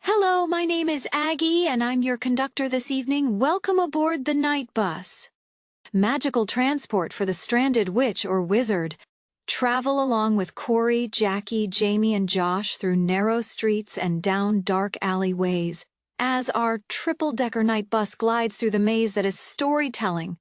Hello, my name is Aggie, and I'm your conductor this evening. Welcome aboard the night bus. Magical transport for the stranded witch or wizard. Travel along with Corey, Jackie, Jamie, and Josh through narrow streets and down dark alleyways as our triple-decker night bus glides through the maze that is storytelling.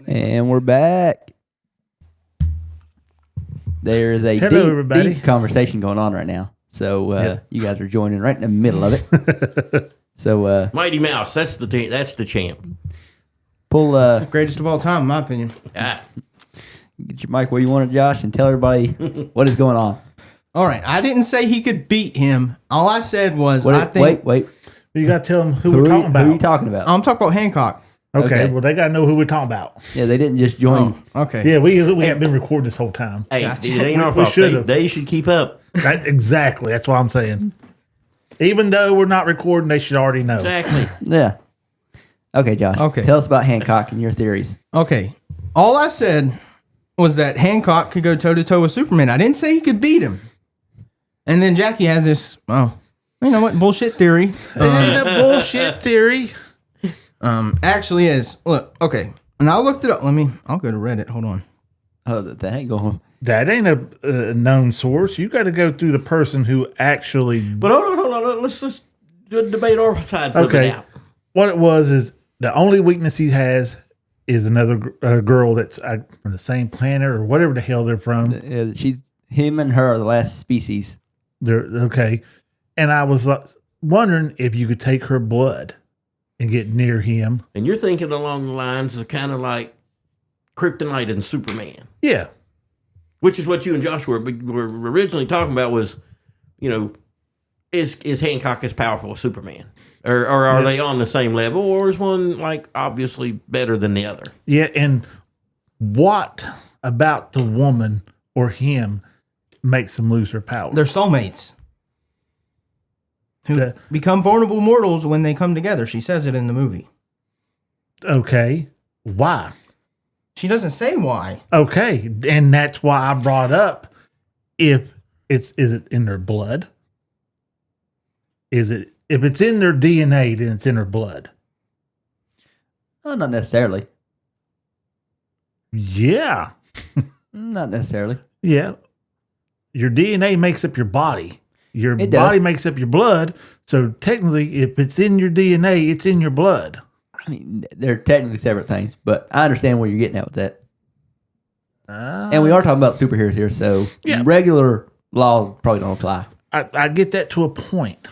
And we're back. There is a deep conversation going on right now. So you guys are joining right in the middle of it. So Mighty Mouse, that's the champ. Pull Greatest of all time, in my opinion. Ah. Get your mic where you want it, Josh, and tell everybody what is going on. All right, I didn't say he could beat him. All I said was Wait. You got to tell them who we're talking about. Who are you talking about? I'm talking about Hancock. Okay, well, they got to know who we're talking about. Yeah, they didn't just join. Oh, okay. Yeah, we haven't been recording this whole time. Hey, Gotcha. it ain't our We fault. should've. They should keep up. Exactly. That's what I'm saying. Even though we're not recording, they should already know. Exactly. Yeah. Okay, Josh. Okay. Tell us about Hancock and your theories. Okay. All I said was that Hancock could go toe-to-toe with Superman. I didn't say he could beat him. And then Jackie has this, you know what, bullshit theory. A bullshit theory. Actually is, look, okay. And I looked it up. I'll go to Reddit. Hold on. Oh, that ain't going. That ain't a known source. You got to go through the person who actually. But hold on. Let's debate our sides of it out. What it was is the only weakness he has is another girl that's from the same planet or whatever the hell they're from. Him and her are the last species. They're okay. And I was wondering if you could take her blood and get near him. And you're thinking along the lines of kind of like Kryptonite and Superman. Yeah. Which is what you and Josh were originally talking about was, is Hancock as powerful as Superman? Or are they on the same level? Or is one, like, obviously better than the other? Yeah, and what about the woman or him makes them lose their power? They're soulmates who become vulnerable mortals when they come together. She says it in the movie. Okay. Why? She doesn't say why. Okay. And that's why I brought up is it in their blood? If it's in their DNA, then it's in their blood. Oh, not necessarily. Yeah. Not necessarily. Yeah. Your DNA makes up your body. Your It body does. makes up your blood. So technically, if it's in your DNA, it's in your blood. I mean, they're technically separate things, but I understand where you're getting at with that. And we are talking about superheroes here, so regular laws probably don't apply. I get that to a point.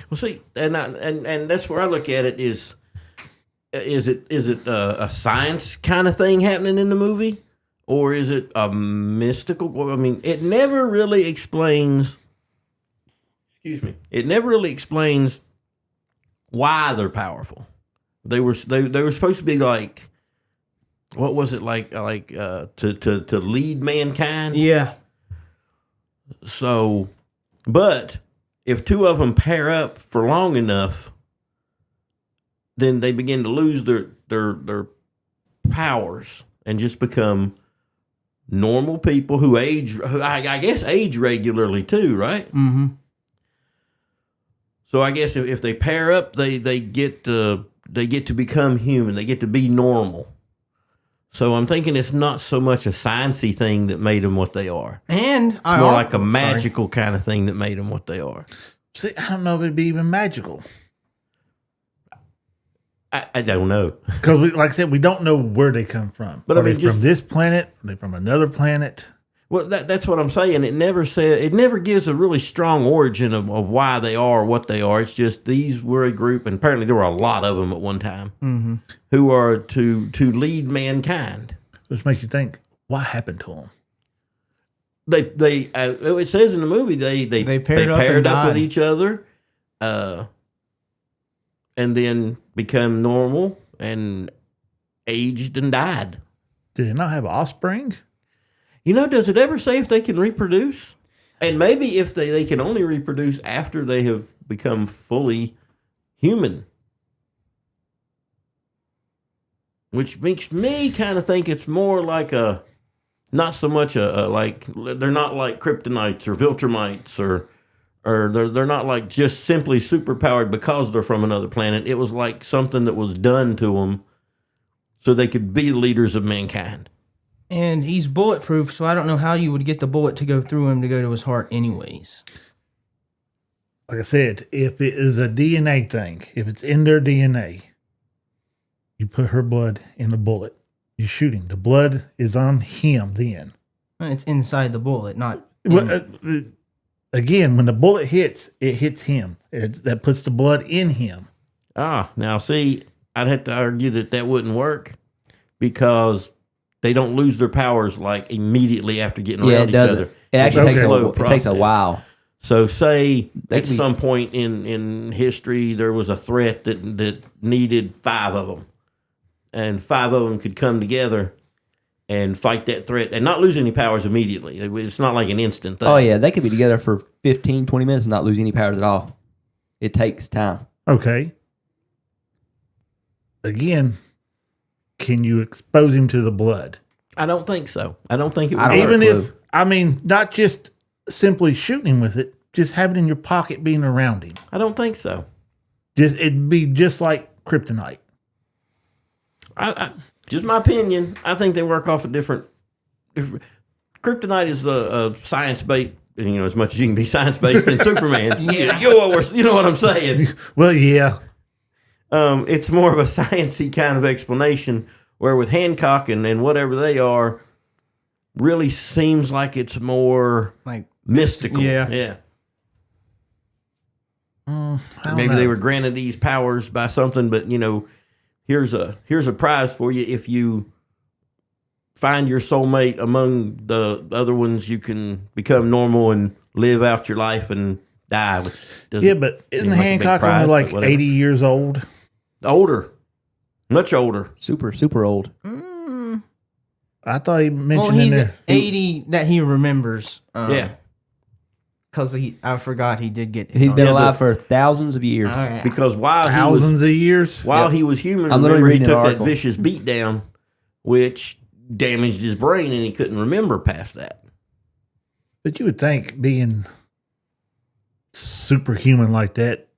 Well, see, and that's where I look at it is it a science kind of thing happening in the movie, or is it a mystical? Well, I mean, it never really explains. Excuse me. It never really explains why they're powerful. They were supposed to be like, what was it like to lead mankind? Yeah. So, but if two of them pair up for long enough, then they begin to lose their powers and just become normal people who I guess age regularly too, right? Mm-hmm. So I guess if they pair up, they get to become human. They get to be normal. So I'm thinking it's not so much a sciencey thing that made them what they are. And It's more like a magical kind of thing that made them what they are. See, I don't know if it'd be even magical. I don't know. Because, like I said, we don't know where they come from. But Are I mean, they from this planet? Are they from another planet? Well, that's what I'm saying. It never gives a really strong origin of why they are what they are. It's just these were a group, and apparently there were a lot of them at one time, who are to lead mankind. Which makes you think, what happened to them? It says in the movie they paired up with each other, and then become normal and aged and died. Did it not have offspring? Does it ever say if they can reproduce? And maybe if they can only reproduce after they have become fully human. Which makes me kind of think it's more like not so much like, they're not like kryptonites or Viltrumites or they're not like just simply superpowered because they're from another planet. It was like something that was done to them so they could be leaders of mankind. And he's bulletproof, so I don't know how you would get the bullet to go through him to go to his heart anyways. Like I said, if it is a DNA thing, if it's in their DNA, you put her blood in the bullet. You shoot him. The blood is on him then. It's inside the bullet, not... Again, when the bullet hits, it hits him. That puts the blood in him. Now see, I'd have to argue that wouldn't work because they don't lose their powers like immediately after getting around each other. It actually It takes a while. So say at some point in history there was a threat that needed 5 of them. And 5 of them could come together and fight that threat and not lose any powers immediately. It's not like an instant thing. Oh, yeah. They could be together for 15, 20 minutes and not lose any powers at all. It takes time. Okay. Again, can you expose him to the blood? I don't think so. I don't think it would Even if, not just simply shooting him with it, just have it in your pocket being around him. I don't think so. It'd be just like kryptonite. Just my opinion. I think they work off a different. Kryptonite is the science-based, as much as you can be science-based in Superman. Yeah. You know what I'm saying. Well, yeah. It's more of a sciencey kind of explanation, where with Hancock and whatever they are, really seems like it's more like mystical. Yeah. Maybe they were granted these powers by something, but here's a prize for you. If you find your soulmate among the other ones, you can become normal and live out your life and die. But isn't Hancock only like 80 years old? Older. Much older. Super old. I thought he mentioned he's in there. 80 that he remembers. Yeah. Because I forgot he did get... He's been alive for thousands of years. All right. Because while Thousands of years? he was human, I'm literally remember he reading an took that article. vicious beat down, which damaged his brain, and he couldn't remember past that. But you would think being superhuman like that,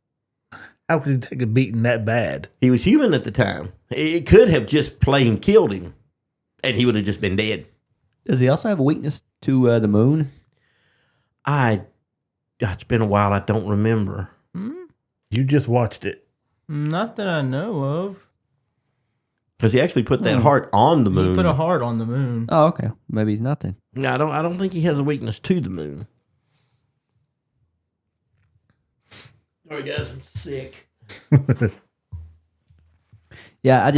how could he take a beating that bad? He was human at the time. It could have just plain killed him, and he would have just been dead. Does he also have a weakness to the moon? It's been a while. I don't remember. You just watched it. Not that I know of. Because he actually put that heart on the moon. He put a heart on the moon. Oh, okay. Maybe he's not then. No, I don't think he has a weakness to the moon. All right, guys, I'm sick. Yeah,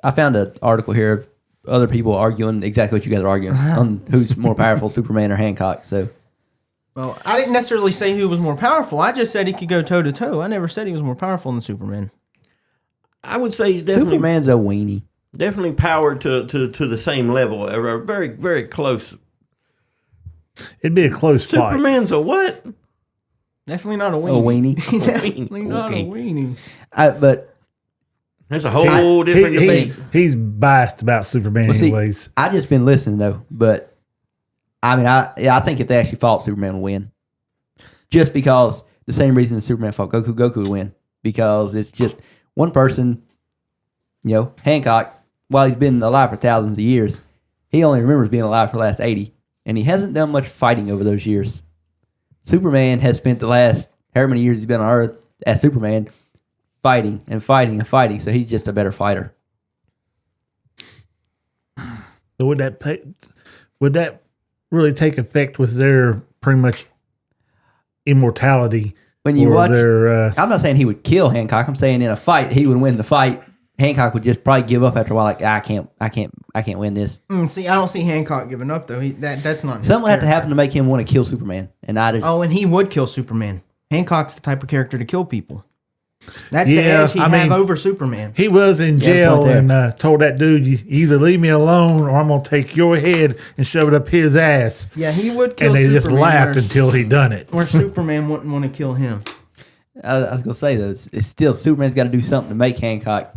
I found an article here of other people arguing exactly what you guys are arguing on who's more powerful, Superman or Hancock. So, Well, I didn't necessarily say who was more powerful. I just said he could go toe-to-toe. I never said he was more powerful than Superman. I would say he's definitely Superman's a weenie. Definitely powered to the same level. Very, very close. It'd be a close fight. Superman's a what? Definitely not a A weenie. weenie. Definitely not a weenie. But That's a whole different debate. He's biased about Superman see, anyways. I just been listening though. But I think if they actually fought, Superman would win. Just because the same reason that Superman fought Goku would win. Because it's just one person, Hancock, while he's been alive for thousands of years, he only remembers being alive for the last 80. And he hasn't done much fighting over those years. Superman has spent the last however many years he's been on Earth as Superman fighting and fighting and fighting. So he's just a better fighter. So would that really take effect with their pretty much immortality? When you or watch, their, I'm not saying he would kill Hancock. I'm saying in a fight he would win the fight. Hancock would just probably give up after a while. Like I can't win this. See, I don't see Hancock giving up though. That's not his Something would have to character. happen to make him want to kill Superman. And I just Oh, and he would kill Superman. Hancock's the type of character to kill people. That's the Yeah, edge he'd I have mean- over Superman. He was in Yeah, jail right there. and told that dude, "You either leave me alone or I'm gonna take your head and shove it up his ass." Yeah, he would kill And they Superman. just laughed where- until he done it. Where Superman wouldn't want to kill him. I was gonna say though, it's still Superman's got to do something to make Hancock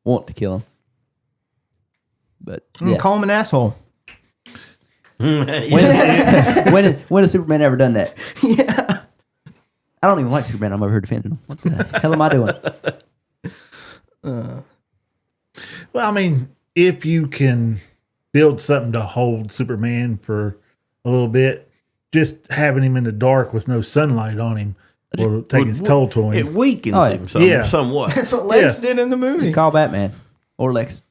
want to kill him. But yeah. Call him an asshole. when has Superman ever done that? Yeah. I don't even like Superman. I'm over here defending him. What the hell am I doing? Well, I mean, if you can build something to hold Superman for a little bit, just having him in the dark with no sunlight on him will take its toll to It him. weakens Oh, yeah. him Yeah. somewhat. That's what Lex Yeah. did in the movie. Just call Batman or Lex.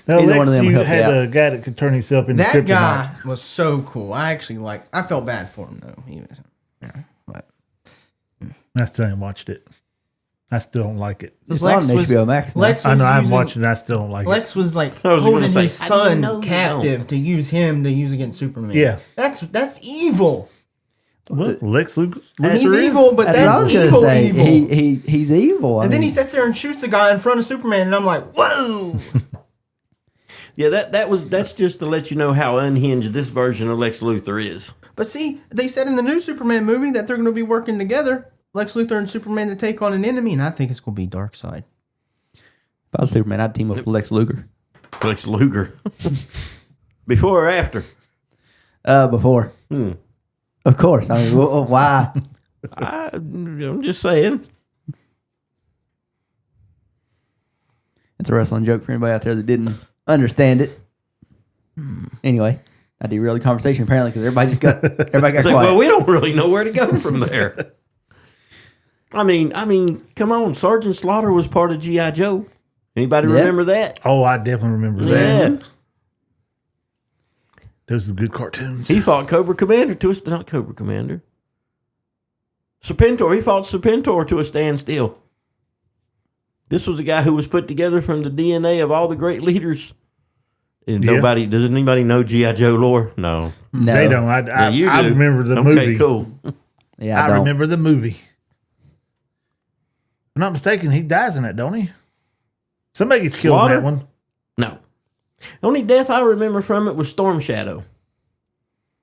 Now, Either one Lex, of them you help had you out. a guy that could turn himself into That kryptonite. guy was so cool. I felt bad for him though. He was, but I still ain't watched it. I still don't like it. It's Lex on was- HBO Max. now. Lex was I know I haven't using- watched it. I still don't like it. Lex was like I was gonna holding say, his how do you son know you captive to use him to use against Superman. Yeah. That's evil. Well, Lex Luthor He's is. evil, but That's what I that's was gonna evil. say. Evil. He's evil. And then he sits there and shoots a guy in front of Superman, and I'm like, whoa! Yeah, that's just to let you know how unhinged this version of Lex Luthor is. But see, they said in the new Superman movie that they're going to be working together, Lex Luthor and Superman, to take on an enemy, and I think it's going to be Darkseid. If I was Superman, I'd team up with Lex Luger. Lex Luger. Before or after? Before. Of course. I mean, why? I'm just saying. It's a wrestling joke for anybody out there that didn't understand it. Anyway, I derailed the conversation apparently because everybody got It's quiet. like, well, we don't really know where to go from there. I mean, come on. Sergeant Slaughter was part of G.I. Joe. Anybody Yeah. remember that? Oh, I definitely remember Yeah. that. Those are good cartoons. He fought Cobra Commander not Cobra Commander. Serpentor. He fought Serpentor to a standstill. This was a guy who was put together from the DNA of all the great leaders. And Yeah. does anybody know G.I. Joe lore? No. No. They don't. Yeah, you I do. remember the Okay, movie. cool. Yeah, I I don't. remember the movie. If I'm not mistaken, he dies in that, don't he? Somebody gets killed Slaughter? in that one. No. The only death I remember from it was Storm Shadow.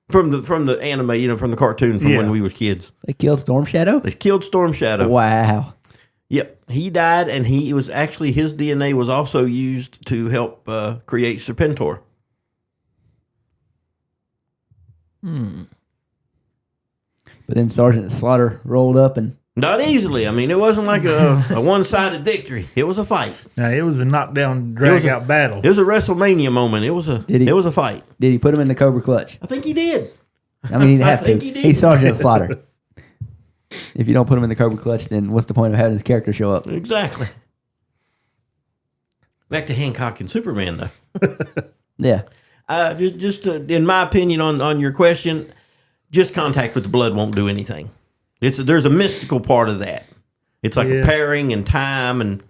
From the anime, from the cartoon from Yeah. when we was kids. They killed Storm Shadow? They killed Storm Shadow. Wow. Yep. He died, and it was actually his DNA was also used to help create Serpentor. But then Sergeant Slaughter rolled up and Not easily. I mean, it wasn't like a one-sided victory. It was a fight. Now, it was a knockdown, drag out battle. It was a WrestleMania moment. It was a Did he? it was a fight. did he put him in the Cobra Clutch? I think he did. I mean, he'd have I think to. he did. He's Sergeant Slaughter. If you don't put him in the Cobra Clutch, then what's the point of having his character show up? Exactly. Back to Hancock and Superman, though. Yeah. In my opinion, on your question, just contact with the blood won't do anything. There's a mystical part of that. It's like a pairing and time, and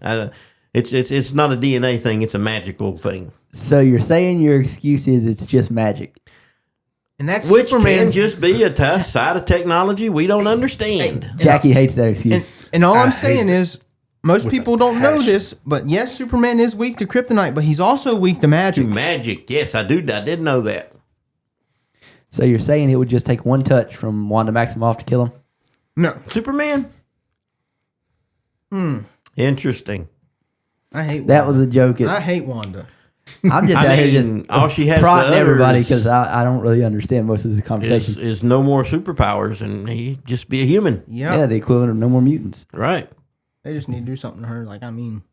it's not a DNA thing. It's a magical thing, So you're saying your excuse is it's just magic? And that's which can Superman's. just be a tough side of technology we don't understand. Jackie hates that excuse. And all I'm hate saying is, most people don't know this, but yes, Superman is weak to kryptonite, but he's also weak to magic. Magic, yes, I did know that. So you're saying it would just take one touch from Wanda Maximoff to kill him? No, Superman. Interesting. I hate That Wanda. was a joke. I hate Wanda. I'm just out here just all she has prodding to everybody others because I don't really understand most of the conversation. is no more superpowers, and he just be a human, Yep. Yeah, the equivalent of no more mutants. right? They just need to do something to her. Like, I mean,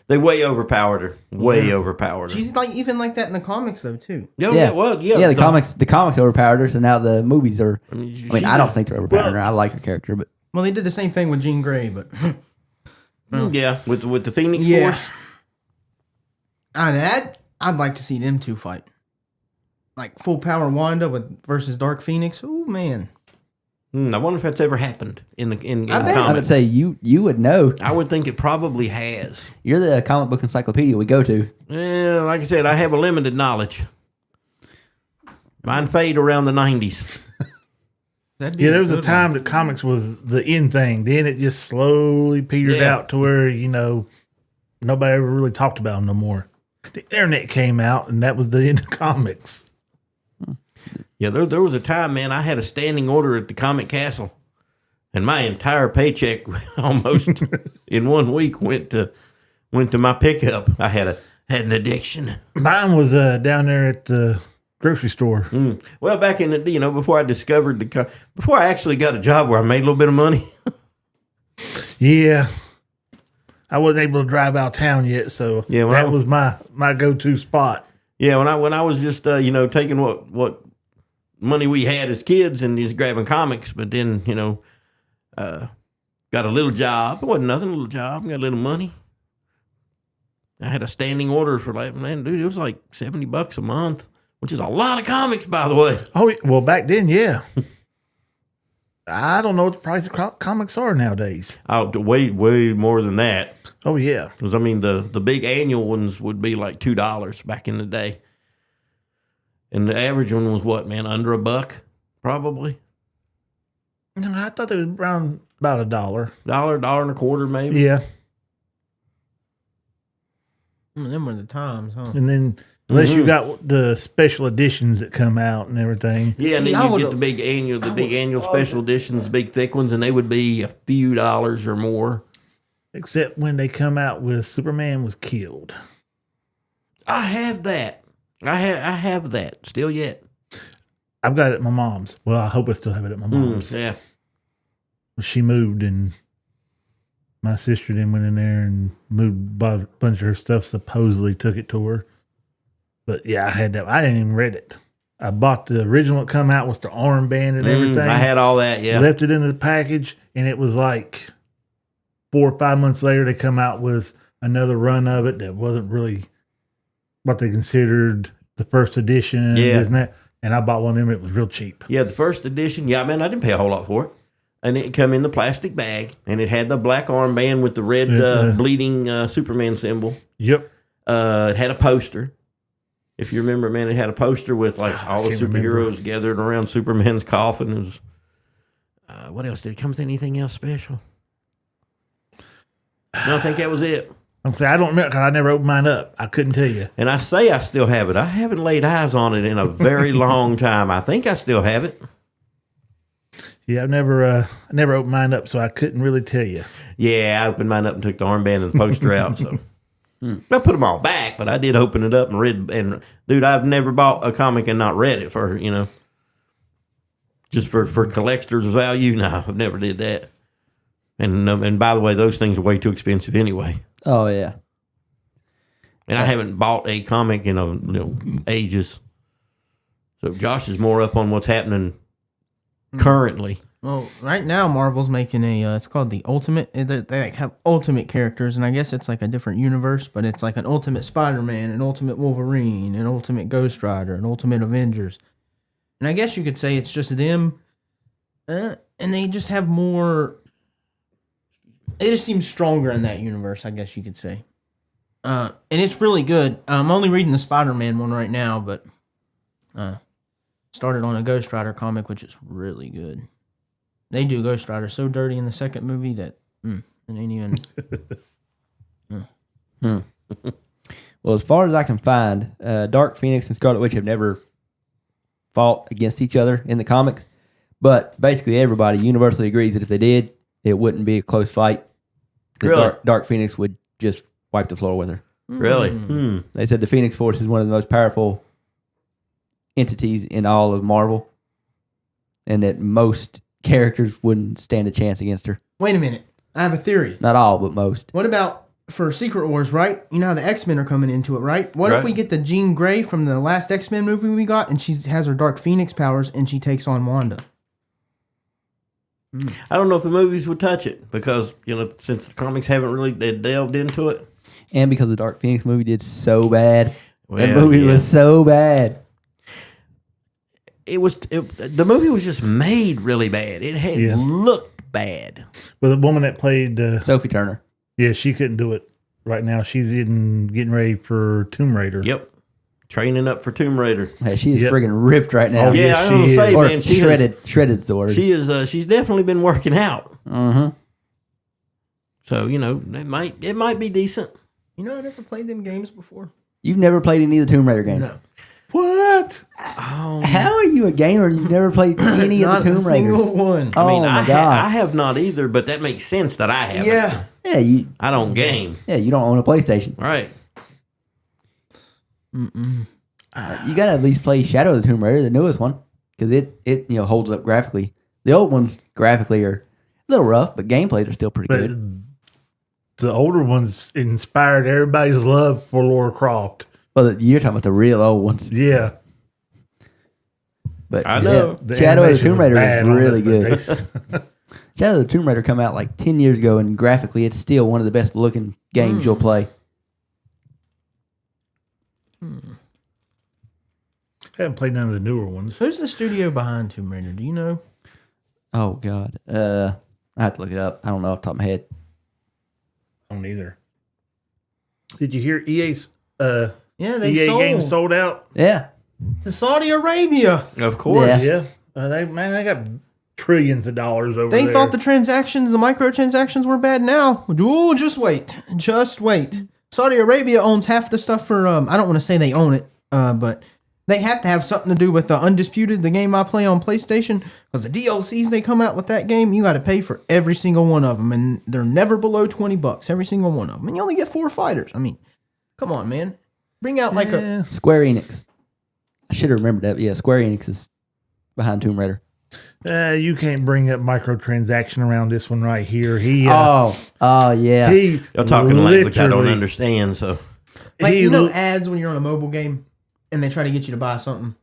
They way overpowered her. Way overpowered her. she's like even like that in the comics though too. Yeah, The comics overpowered her, so now the movies are. I she I don't did- think they're overpowering her. I like her character, but Well, they did the same thing with Jean Grey, but Yeah, with the Phoenix Yeah. Force. I'd like to see them two fight. Like full power Wanda versus Dark Phoenix. Oh man, I wonder if that's ever happened in I the bet. I would comics. say you would know. I would think it probably has. You're the comic book encyclopedia we go to. Yeah, like I said, I have a limited knowledge. Mine fade around the 90s. That'd be Yeah, there was a good time one. that comics was the in thing. Then it just slowly petered Yeah. out to where, nobody ever really talked about them no more. The internet came out, and that was the end of comics. Yeah, there was a time, man, I had a standing order at the Comic Castle, and my entire paycheck almost in 1 week went to my pickup. I had an addiction. Mine was down there at the grocery store. Well, back in the before I discovered before I actually got a job where I made a little bit of money. Yeah. I wasn't able to drive out of town yet, so Yeah, that was my go-to spot. Yeah, when I was just taking what money we had as kids and just grabbing comics, but then got a little job. It wasn't nothing, a little job. Got a little money. I had a standing order for it was like $70 a month, which is a lot of comics, by the way. Oh, well, back then, yeah. I don't know what the price of comics are nowadays. Oh, way more than that. Oh, yeah. Because the big annual ones would be like $2 back in the day, and the average one was what, man, under $1 probably. I thought they was around about $1. $1 and a quarter maybe. Yeah. Them were the times, huh? And then, unless you got the special editions that come out and everything. Yeah, and See, then I you get would've- the big annual special editions, the big thick ones, and they would be a few dollars or more. Except when they come out with Superman was killed. I have that. I have that still yet. I've got it at my mom's. Well, I hope I still have it at my mom's. Yeah. She moved, and my sister then went in there and moved a bunch of her stuff, supposedly took it to her. But yeah, I had that. I didn't even read it. I bought the original that come out with the armband and everything. I had all that. Yeah. Left it in the package, and it was like 4 or 5 months later, they come out with another run of it that wasn't really what they considered the first edition. Yeah. Isn't that? And I bought one of them. It was real cheap. Yeah, the first edition. Yeah, man, I didn't pay a whole lot for it. And it come in the plastic bag, and it had the black armband with the red bleeding Superman symbol. Yep. It had a poster. If you remember, man, it had a poster with like all the can't superheroes remember. gathered around Superman's coffin. It was, what else? Did it come with anything else special? No, I think that was it. I'm saying I don't remember because I never opened mine up. I couldn't tell you. And I say I still have it. I haven't laid eyes on it in a very long time. I think I still have it. Yeah, I never opened mine up, so I couldn't really tell you. Yeah, I opened mine up and took the armband and the poster out. So I put them all back, but I did open it up and read. And dude, I've never bought a comic and not read it for just for collector's value. No, I've never did that. And by the way, those things are way too expensive anyway. Oh yeah. And I haven't bought a comic in ages. So Josh is more up on what's happening currently. Well, right now Marvel's making it's called the Ultimate. They like have Ultimate characters, and I guess it's like a different universe, but it's like an Ultimate Spider-Man, an Ultimate Wolverine, an Ultimate Ghost Rider, an Ultimate Avengers. And I guess you could say it's just them, and they just have more. It just seems stronger in that universe, I guess you could say. And it's really good. I'm only reading the Spider-Man one right now, but started on a Ghost Rider comic, which is really good. They do Ghost Rider so dirty in the second movie that it ain't even. Well, as far as I can find, Dark Phoenix and Scarlet Witch have never fought against each other in the comics. But basically, everybody universally agrees that if they did, it wouldn't be a close fight. That Really? Dark Phoenix would just wipe the floor with her. Really? They said the Phoenix Force is one of the most powerful entities in all of Marvel, and that most characters wouldn't stand a chance against her. Wait a minute. I have a theory. Not all, but most. What about for Secret Wars, right? You know how the X-Men are coming into it, right? What if Right. we get the Jean Grey from the last X-Men movie we got, and she has her Dark Phoenix powers, and she takes on Wanda? I don't know if the movies would touch it because, since the comics haven't really delved into it. And because the Dark Phoenix movie did so bad. That Well, movie yeah. was so bad. The movie was just made really bad. It had Yeah. looked bad. But the woman that played, Sophie Turner. she couldn't do it right now. She's getting ready for Tomb Raider. Yep. training up for Tomb Raider. Hey, she is Yep. friggin' ripped right now. Oh, Yeah, yes, I was gonna she say, is. Or man, she shredded's the word. She is. She's definitely been working out. Mm-hmm. So it might be decent. You know, I never played them games before. You've never played any of the Tomb Raider games. No. What? How are you a gamer and you've never played any of the Tomb Raiders? Single one. Oh I mean, my I god! have not either, but that makes sense that I haven't. Yeah. Yeah, you I don't game. you don't own a PlayStation. Right. You gotta at least play Shadow of the Tomb Raider, the newest one, because it holds up graphically. The old ones graphically are a little rough, but gameplay they're still pretty But good. the older ones inspired everybody's love for Lara Croft. Well, you're talking about the real old ones, Yeah. but I know. The Shadow of the animation Tomb was Raider bad is on really it, but good. they- Shadow of the Tomb Raider come out like 10 years ago, and graphically, it's still one of the best looking games you'll play. haven't played none of the newer ones. Who's the studio behind Tomb Raider? Do you know? Oh god, I have to look it up. I don't know off the top of my head. I don't either. Did you hear EA's Yeah, they EA sold games sold out? Yeah, to Saudi Arabia. Of course. Yeah. Yeah. They got trillions of dollars over They there. thought the microtransactions were bad now. Ooh, just wait. Just wait. Saudi Arabia owns half the stuff for, I don't want to say they own it, but they have to have something to do with Undisputed, the game I play on PlayStation, because the DLCs they come out with that game, you got to pay for every single one of them, and they're never below $20, every single one of them. And you only get 4 fighters. I mean, come on, man. Bring out like a... Square Enix. I should have remembered that. But yeah, Square Enix is behind Tomb Raider. You can't bring up microtransaction around this one right here. Oh yeah. He You're talking language I don't literally- understand. So Like, he you know lo- ads when you're on a mobile game, and they try to get you to buy something?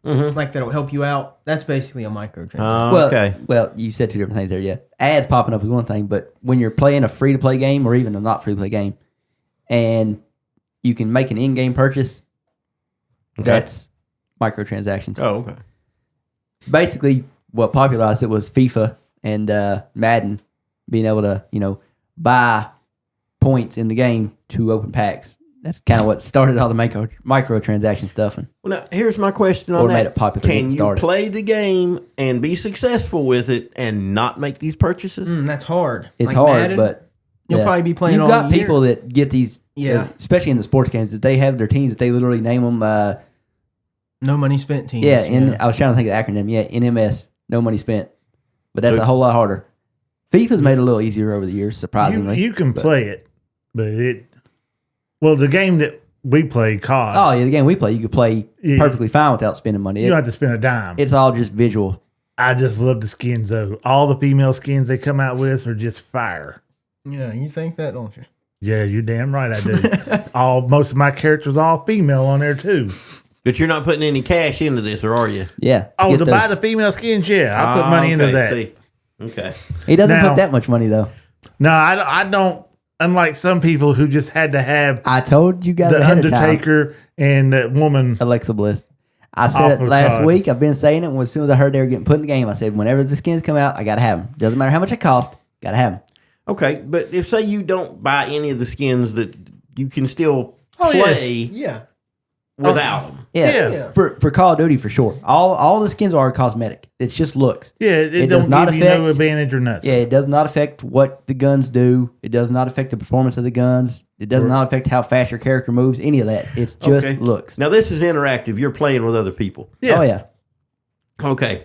Like that'll help you out? That's basically a microtransaction. Well, okay. well, you said two different things there. Yeah, ads popping up is one thing, but when you're playing a free to play game or even a not free to play game, and you can make an in game purchase, that's microtransactions. Oh, okay. Basically, what popularized it was FIFA and Madden being able to buy points in the game to open packs. That's kind of what started all the microtransaction stuff. And Well, now here's my question on Or that. made it popular Can and you started. play the game and be successful with it and not make these purchases? That's hard. it's Like hard, Madden, but you'll probably be playing You've all got year. people that get these, Yeah. especially in the sports games, that they have their teams that they literally name them. No money spent teams. Yeah, I was trying to think of the acronym. Yeah, NMS, no money spent. But that's So- a whole lot harder. FIFA's made it a little easier over the years, surprisingly. you can play it, but the game that we play, COD, Oh yeah, the game we play, you could play Yeah. perfectly fine without spending money. you don't have to spend a dime. It's all just visual. I just love the skins though. All the female skins they come out with are just fire. Yeah, you think that, don't you? Yeah, you're damn right I do. Most of my characters all female on there too. But you're not putting any cash into this, or are you? Yeah. Oh, get to buy those- the female skins, yeah, I put money into okay, that. see. Okay. He doesn't Now- put that much money though. No, I don't. Unlike some people who just had to have I told you guys the ahead of time. Undertaker and that woman. Alexa Bliss. I said Off it of last COD. week. I've been saying it. And as soon as I heard they were getting put in the game, I said, whenever the skins come out, I gotta have them. Doesn't matter how much it costs, gotta have them. Okay, but if say you don't buy any of the skins, that you can still Oh, yeah. play Yeah. without them. Yeah, Yeah. For Call of Duty for sure. All the skins are cosmetic. It's just looks. Yeah, it does don't not give you no affect- advantage or nothing. Yeah, it does not affect what the guns do. It does not affect the performance of the guns. It does not affect how fast your character moves. Any of that. It's just Okay. looks. Now this is interactive. You're playing with other people. Yeah. Oh yeah. Okay.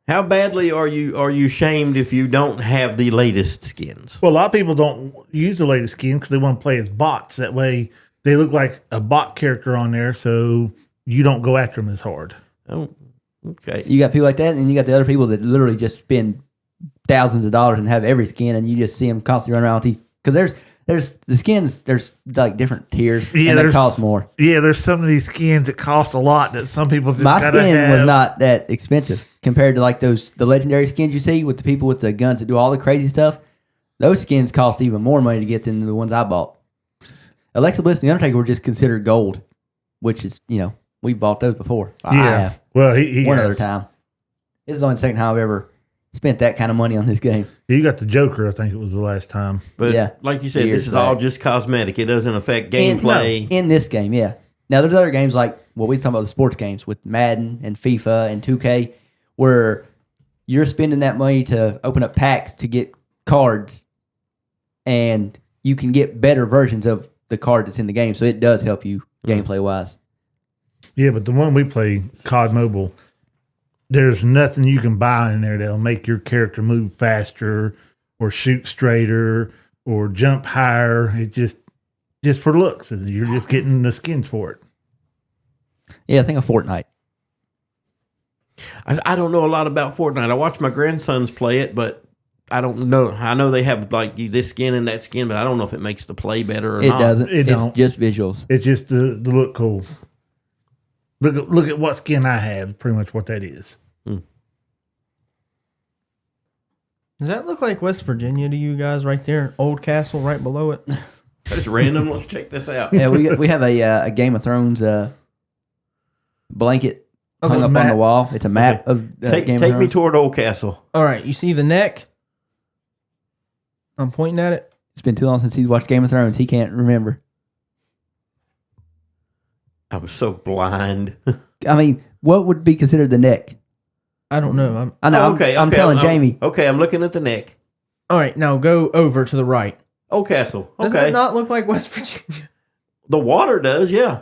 How badly are you shamed if you don't have the latest skins? Well, a lot of people don't use the latest skin because they want to play as bots. That way, they look like a bot character on there, so you don't go after them as hard. Oh, okay. You got people like that, and you got the other people that literally just spend thousands of dollars and have every skin, and you just see them constantly run around with these. Because there's the skins. There's like different tiers, Yeah, and they there's- cost more. Yeah, there's some of these skins that cost a lot that some people just My gotta skin have. was not that expensive compared to like the legendary skins you see with the people with the guns that do all the crazy stuff. Those skins cost even more money to get than the ones I bought. Alexa Bliss and the Undertaker were just considered gold, which is we bought those before. I Yeah. have Well, he one has. other time. This is only the second time I've ever spent that kind of money on this game. You got the Joker, I think it was the last time. But Yeah. like you said, Years this is back. all just cosmetic. It doesn't affect gameplay. In this game, yeah. Now, there's other games like what we talking about, the sports games with Madden and FIFA and 2K, where you're spending that money to open up packs to get cards, and you can get better versions of the card that's in the game. So it does help you gameplay wise. Yeah, but the one we play, COD Mobile, there's nothing you can buy in there that'll make your character move faster or shoot straighter or jump higher. It just for looks. You're just getting the skins for it. Yeah, I think of Fortnite. I don't know a lot about Fortnite. I watch my grandsons play it, but I don't know. I know they have like this skin and that skin, but I don't know if it makes the play better or It not. doesn't. It It's don't. just visuals. It's just the look cool. Look at what skin I have. Pretty much what that is. Does that look like West Virginia to you guys right there? Old Castle right below it? That's random. Let's check this out. Yeah, we have a Game of Thrones blanket hung up on map. the wall. It's a map of Take Game of me Thrones. toward Old Castle. All right, you see the neck? I'm pointing at it. It's been too long since he's watched Game of Thrones. He can't remember. I was so blind. I mean, what would be considered the neck? I don't know. I know. I'm telling Jamie. Okay, I'm looking at the neck. All right, now go over to the right. Old Castle. Does Okay. that not look like West Virginia? The water does, yeah.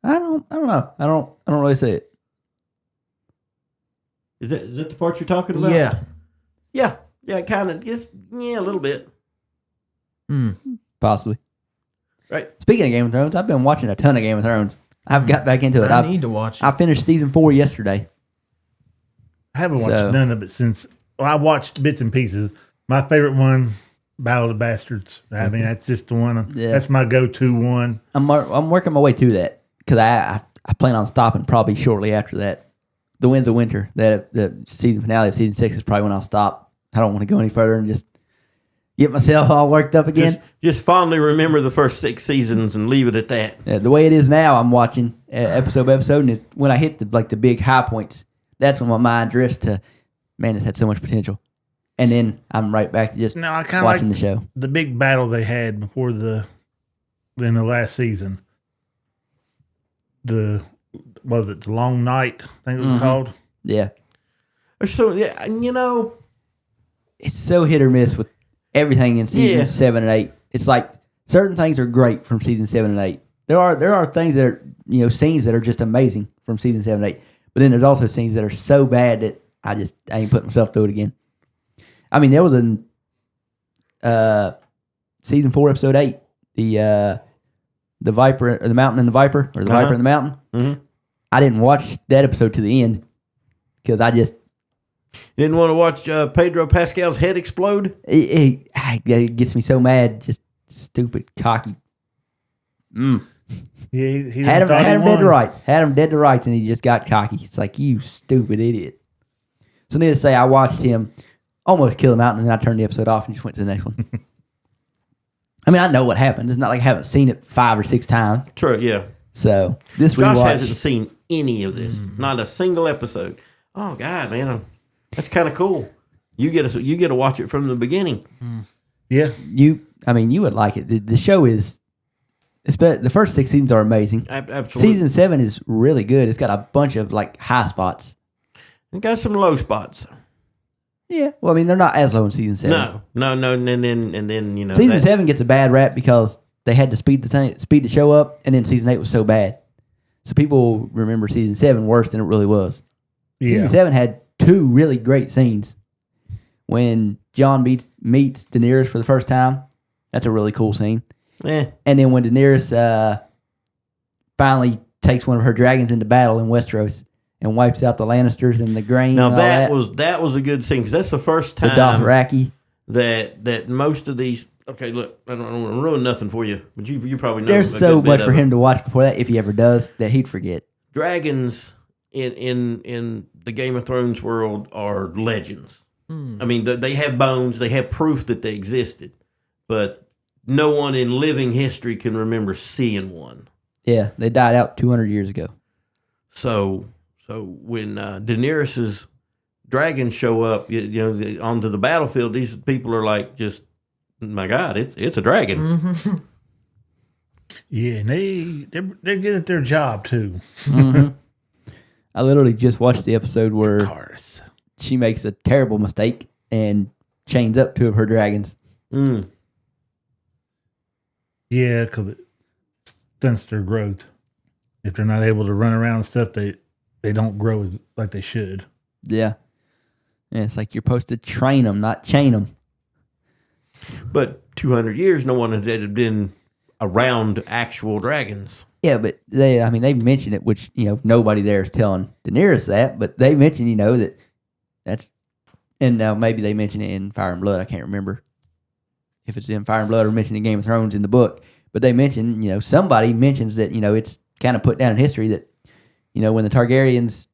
I don't know. I don't really see it. Is that the part you're talking about? Yeah. Yeah, kind of. Just a little bit. Possibly. Right. Speaking of Game of Thrones, I've been watching a ton of Game of Thrones. I've got back into it. I need to watch it. I finished season 4 yesterday. I haven't watched So- none of it since. Well, I watched bits and pieces. My favorite one, Battle of the Bastards. I mean, that's just the one. Yeah. That's my go-to one. I'm working my way to that because I plan on stopping probably shortly after that. The Winds of Winter, the season finale of season 6 is probably when I'll stop. I don't want to go any further and just get myself all worked up again. Just fondly remember the first 6 seasons and leave it at that. The way it is now, I'm watching episode by episode, and when I hit the big high points, that's when my mind drifts to, man, it's had so much potential. And then I'm right back to just No, I kind of watching like the show. the big battle they had before in the last season. The Long Night? I think it was called. Yeah. So, yeah, It's so hit or miss with everything in season 7 and 8. It's like certain things are great from season 7 and 8. There are things that are, scenes that are just amazing from season 7 and 8. But then there's also scenes that are so bad that I ain't putting myself through it again. I mean, there was season 4, episode 8, the Viper, or the Mountain and the Viper, or the Viper and the Mountain. Mhm. I didn't watch that episode to the end because I just Didn't want to watch Pedro Pascal's head explode? it gets me so mad. Just stupid, cocky. Yeah, he Had him thought he dead to won. rights. Had him dead to rights, and he just got cocky. It's like, you stupid idiot. So needless to say, I watched him almost kill him out, and then I turned the episode off and just went to the next one. I mean, I know what happened. It's not like I haven't seen it 5 or 6 times. True, yeah. So this Josh rewatch, hasn't seen any of this. Not a single episode. Oh, God, man. That's kind of cool. You get to watch it from the beginning. Yeah, you would like it. The show is, the first 6 seasons are amazing. Absolutely. Season 7 is really good. It's got a bunch of like high spots. It got some low spots. Yeah, well, I mean, they're not as low in season 7. No, and then Season 7 gets a bad rap because they had to speed the show up, and then season 8 was so bad. So people remember season 7 worse than it really was. yeah. Season 7 had 2 really great scenes. When Jon meets Daenerys for the first time, that's a really cool scene. Yeah. And then when Daenerys finally takes one of her dragons into battle in Westeros and wipes out the Lannisters and the grain. Now and all that was a good scene because that's the first the time Dothraki. that most of these. Okay, look, I don't want to ruin nothing for you, but you probably know. There's a so good bit much of for it. him to watch before that, if he ever does, that he'd forget. Dragons in the Game of Thrones world are legends. I mean, they have bones. They have proof that they existed, but no one in living history can remember seeing one. Yeah, they died out 200 years ago. So when Daenerys's dragons show up, onto the battlefield, these people are like, just, my God, it's a dragon. Mm-hmm. Yeah, and they're good at their job too. Mm-hmm. I literally just watched the episode where Cars. she makes a terrible mistake and chains up 2 of her dragons. Mm. Yeah, because it stunts their growth. If they're not able to run around and stuff, they don't grow as like they should. Yeah. And it's like you're supposed to train them, not chain them. But 200 years, no one had been around actual dragons. Yeah, but they mentioned it, which, nobody there is telling Daenerys that, but they mentioned, that's, and now maybe they mention it in Fire and Blood. I can't remember if it's in Fire and Blood or mentioned in Game of Thrones in the book, but they mentioned, somebody mentions that, it's kind of put down in history that, when the Targaryens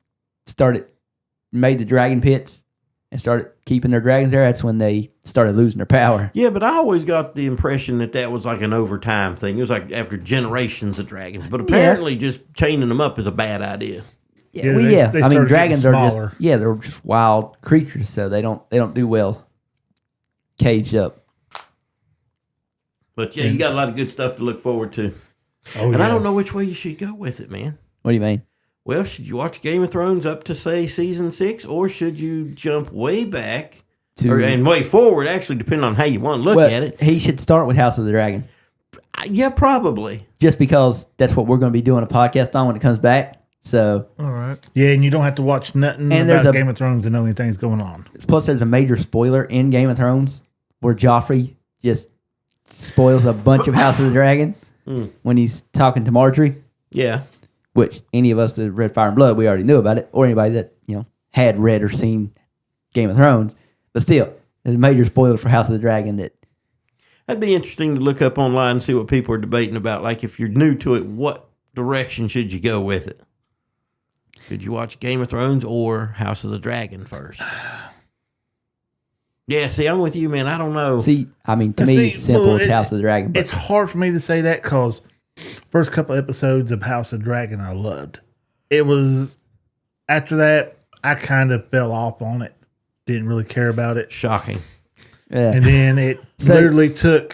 made the dragon pits and started keeping their dragons there, that's when they started losing their power. Yeah, but I always got the impression that was like an overtime thing. It was like after generations of dragons. But apparently just chaining them up is a bad idea. Yeah, they started dragons getting are smaller. just they're just wild creatures, so they don't do well caged up. But yeah, you got a lot of good stuff to look forward to. Oh, And I don't know which way you should go with it, man. What do you mean? Well, should you watch Game of Thrones up to, say, season 6, or should you jump way back and way forward, actually, depending on how you want to look at it? He should start with House of the Dragon. Yeah, probably. Just because that's what we're going to be doing a podcast on when it comes back. So, All right. Yeah, and you don't have to watch nothing And there's about a- Game of Thrones to know anything's going on. plus there's a major spoiler in Game of Thrones where Joffrey just spoils a bunch of House of the Dragon when he's talking to Marjorie. Yeah. Which any of us that read Fire and Blood, we already knew about it, or anybody that had read or seen Game of Thrones. But still, there's a major spoiler for House of the Dragon that. That'd be interesting to look up online and see what people are debating about. Like, if you're new to it, what direction should you go with it? Should you watch Game of Thrones or House of the Dragon first? Yeah, see, I'm with you, man. I don't know. See, to me, it's simple. It's House of the Dragon. But It's hard for me to say that because first couple episodes of House of Dragon I loved. It was after that I kind of fell off on it. Didn't really care about it. Shocking. yeah. And then it literally took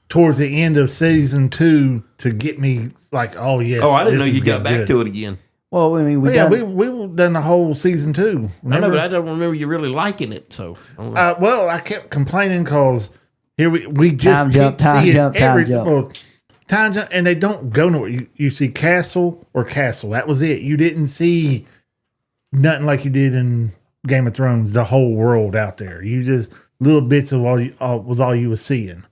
towards the end of season 2 to get me like, oh yes. Oh, I didn't know this you is got back good. to it again. Well, I mean, We done the whole season 2. I know, Remember? but I don't remember you really liking it. So, I don't know. Well, I kept complaining because here we just Time keep jump, time seeing jump, time jump. well, time jump, and they don't go nowhere. You see castle or castle. That was it. You didn't see nothing like you did in Game of Thrones. The whole world out there. You just little bits of all you was seeing.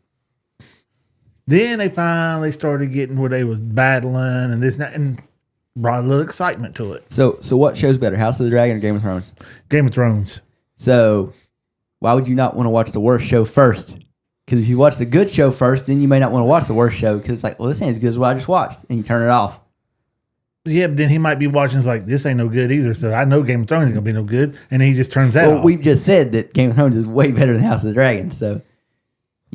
Then they finally started getting where they was battling and this and that, and brought a little excitement to it. So what show's better, House of the Dragon or Game of Thrones? Game of Thrones. So why would you not want to watch the worst show first? Because if you watch the good show first, then you may not want to watch the worst show because it's like, well, this ain't as good as what I just watched, and you turn it off. Yeah, but then he might be watching. It's like this ain't no good either. So I know Game of Thrones ain't gonna be no good, and then he just turns that Well, off. we've just said that Game of Thrones is way better than House of the Dragon. So,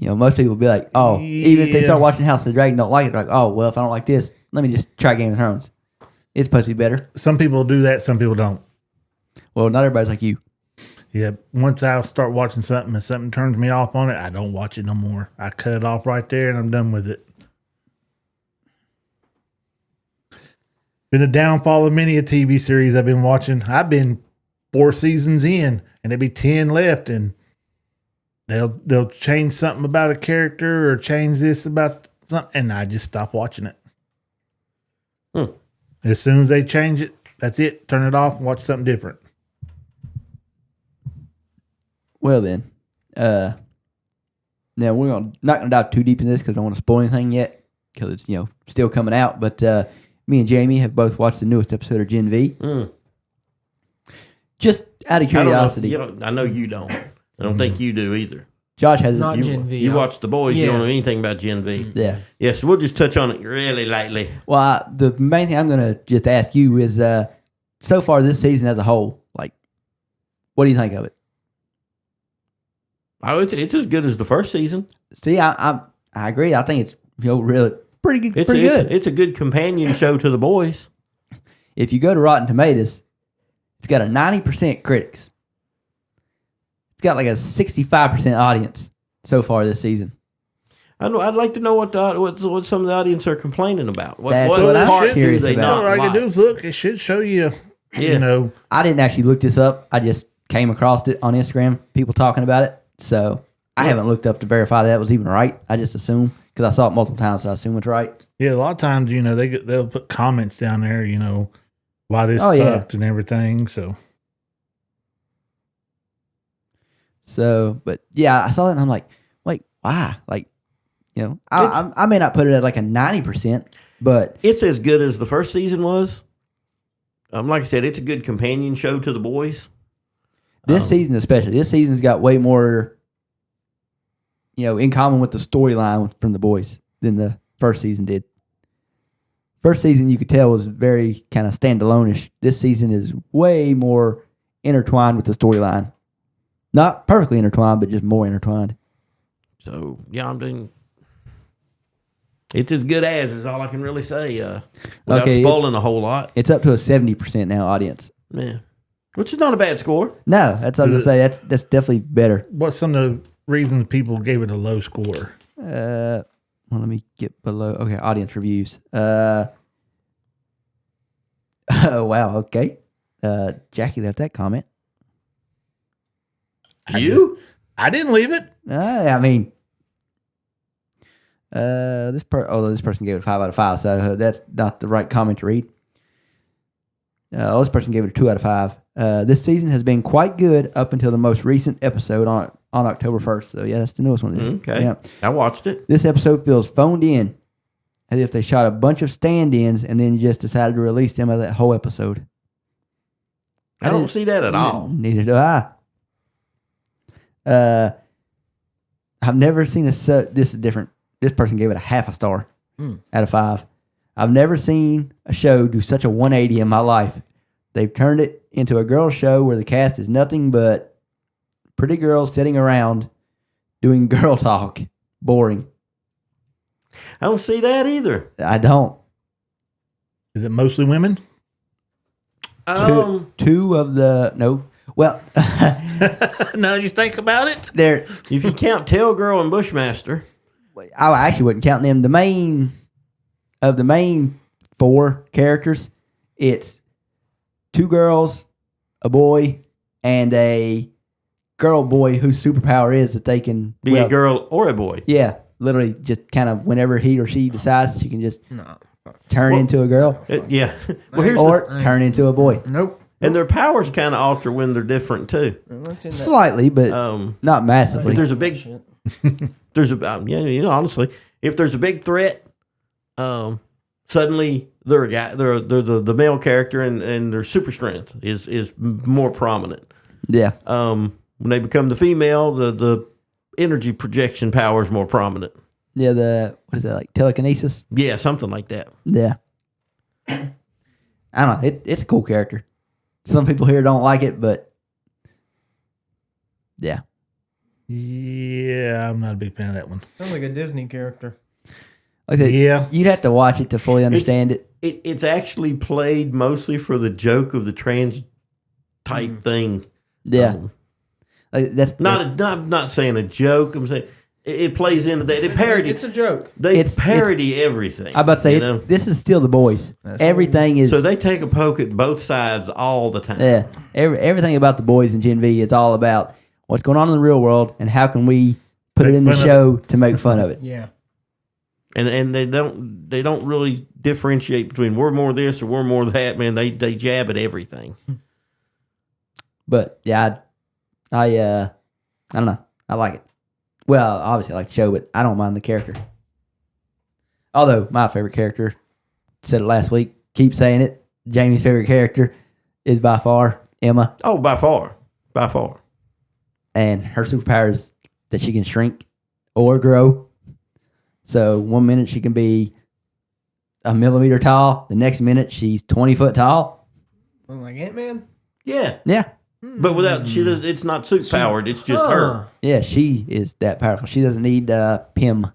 most people will be like, oh, even if they start watching House of the Dragon, don't like it. They're like, oh, well, if I don't like this, let me just try Game of Thrones. It's supposed to be better. Some people do that. Some people don't. Well, not everybody's like you. Yeah, once I start watching something and something turns me off on it, I don't watch it no more. I cut it off right there and I'm done with it. Been a downfall of many a TV series I've been watching. I've been 4 seasons in and there'll be 10 left and they'll change something about a character or change this about something and I just stop watching it. As soon as they change it, that's it. Turn it off and watch something different. Well, then. Now, we're not going to dive too deep in this because I don't want to spoil anything yet because it's, still coming out. But me and Jamie have both watched the newest episode of Gen V. Just out of curiosity. I know you don't. I don't think you do either. Josh has Not You, Gen V. you watch The Boys. You Yeah. don't know anything about Gen V. Yeah. Yeah, so we'll just touch on it really lightly. Well, the main thing I'm going to just ask you is so far this season as a whole, like, what do you think of it? Oh, it's as good as the first season. See, I agree. I think it's really pretty good. It's Pretty good. It's a good companion show to The Boys. If you go to Rotten Tomatoes, it's got a 90% critics got like a 65% audience so far this season. I know. I'd like to know what some of the audience are complaining about. That's What what I'm part do curious they about. not All I can do like? is look. It should show you. Yeah. You know, I didn't actually look this up. I just came across it on Instagram, people talking about it. So I haven't looked up to verify that was even right. I just assume because I saw it multiple times, so I assume it's right. yeah. A lot of times, you know, they'll put comments down there. You know, why this yeah. sucked and everything. So, but yeah, I saw it and I'm like, wait, why? Like, you know, I may not put it at like a 90%, but It's as good as the first season was. Like I said, it's a good companion show to the boys. this season especially, this season's got way more, you know, in common with the storyline from the boys than the first season did. First season you could tell was very kind of standalone-ish. This season is way more intertwined with the storyline. Not perfectly intertwined, but just more intertwined. So yeah, I'm doing. It's as good as is all I can really say. Without Okay, spoiling a whole lot. It's up to a 70% now audience. Yeah, which is not a bad score. No, that's what I was gonna say. That's definitely better. what's some of the reasons people gave it a low score? Well, let me get below. Okay, audience reviews. Wow. Okay. Jackie left that comment. You? I didn't leave it. I mean, this person gave it a 5 out of 5, so that's not the right comment to read. This person gave it a 2 out of 5. This season has been quite good up until the most recent episode on October 1st. So yeah, that's the newest one. Okay. Yeah. I watched it. This episode feels phoned in, as if they shot a bunch of stand-ins and then just decided to release them as that whole episode. I don't see that at all. Neither do I. I've never seen this is different. This person gave it a half a star out of 5. I've never seen a show do such a 180 in my life. They've turned it into a girl show where the cast is nothing but pretty girls sitting around doing girl talk. Boring. I don't see that either. I don't. Is it mostly women? Two of the no. Well, Now you think about it. there. If you count Tail Girl and Bushmaster, I actually wouldn't count them. The main 4 characters, it's 2 girls, a boy, and a girl boy whose superpower is that they can be a girl or a boy. Yeah, literally just kind of whenever he or she decides, she can just turn into a girl Yeah. Well, here's or turn into a boy. Nope. and their powers kind of alter when they're different too. What's in that? Slightly, but not massively. If there's a big, honestly, if there's a big threat, suddenly they're a guy. They're the male character, and their super strength is more prominent. Yeah. When they become the female, the energy projection power is more prominent. Yeah, what is that, like telekinesis? Yeah, something like that. Yeah. I don't know. It's a cool character. Some people here don't like it, but yeah. Yeah, I'm not a big fan of that one. Sounds like a Disney character. Like I said, Yeah. you'd have to watch it to fully understand it. It's actually played mostly for the joke of the trans type thing. Yeah. Like that's Not saying a joke. I'm saying it plays into that. It parody. It's a joke. They it's- parody everything. I'm about to say you know? this is still the boys. Everything is So they take a poke at both sides all the time. yeah. Everything about the boys in Gen V is all about what's going on in the real world and how can we put it in the Make fun show to make fun of it. Yeah. And they don't really differentiate between we're more this or we're more that. Man, they jab at everything. But yeah, I don't know. I like it. Well, obviously I like the show, but I don't mind the character. Although my favorite character, said it last week, keep saying it. Jamie's favorite character is by far Emma, Oh, by far. and her superpower is that she can shrink or grow. So 1 minute she can be a millimeter tall, the next minute she's 20 foot tall. Like Ant-Man? Yeah, Yeah. but without it's not suit powered. It's just her. Yeah, she is that powerful. She doesn't need Pym.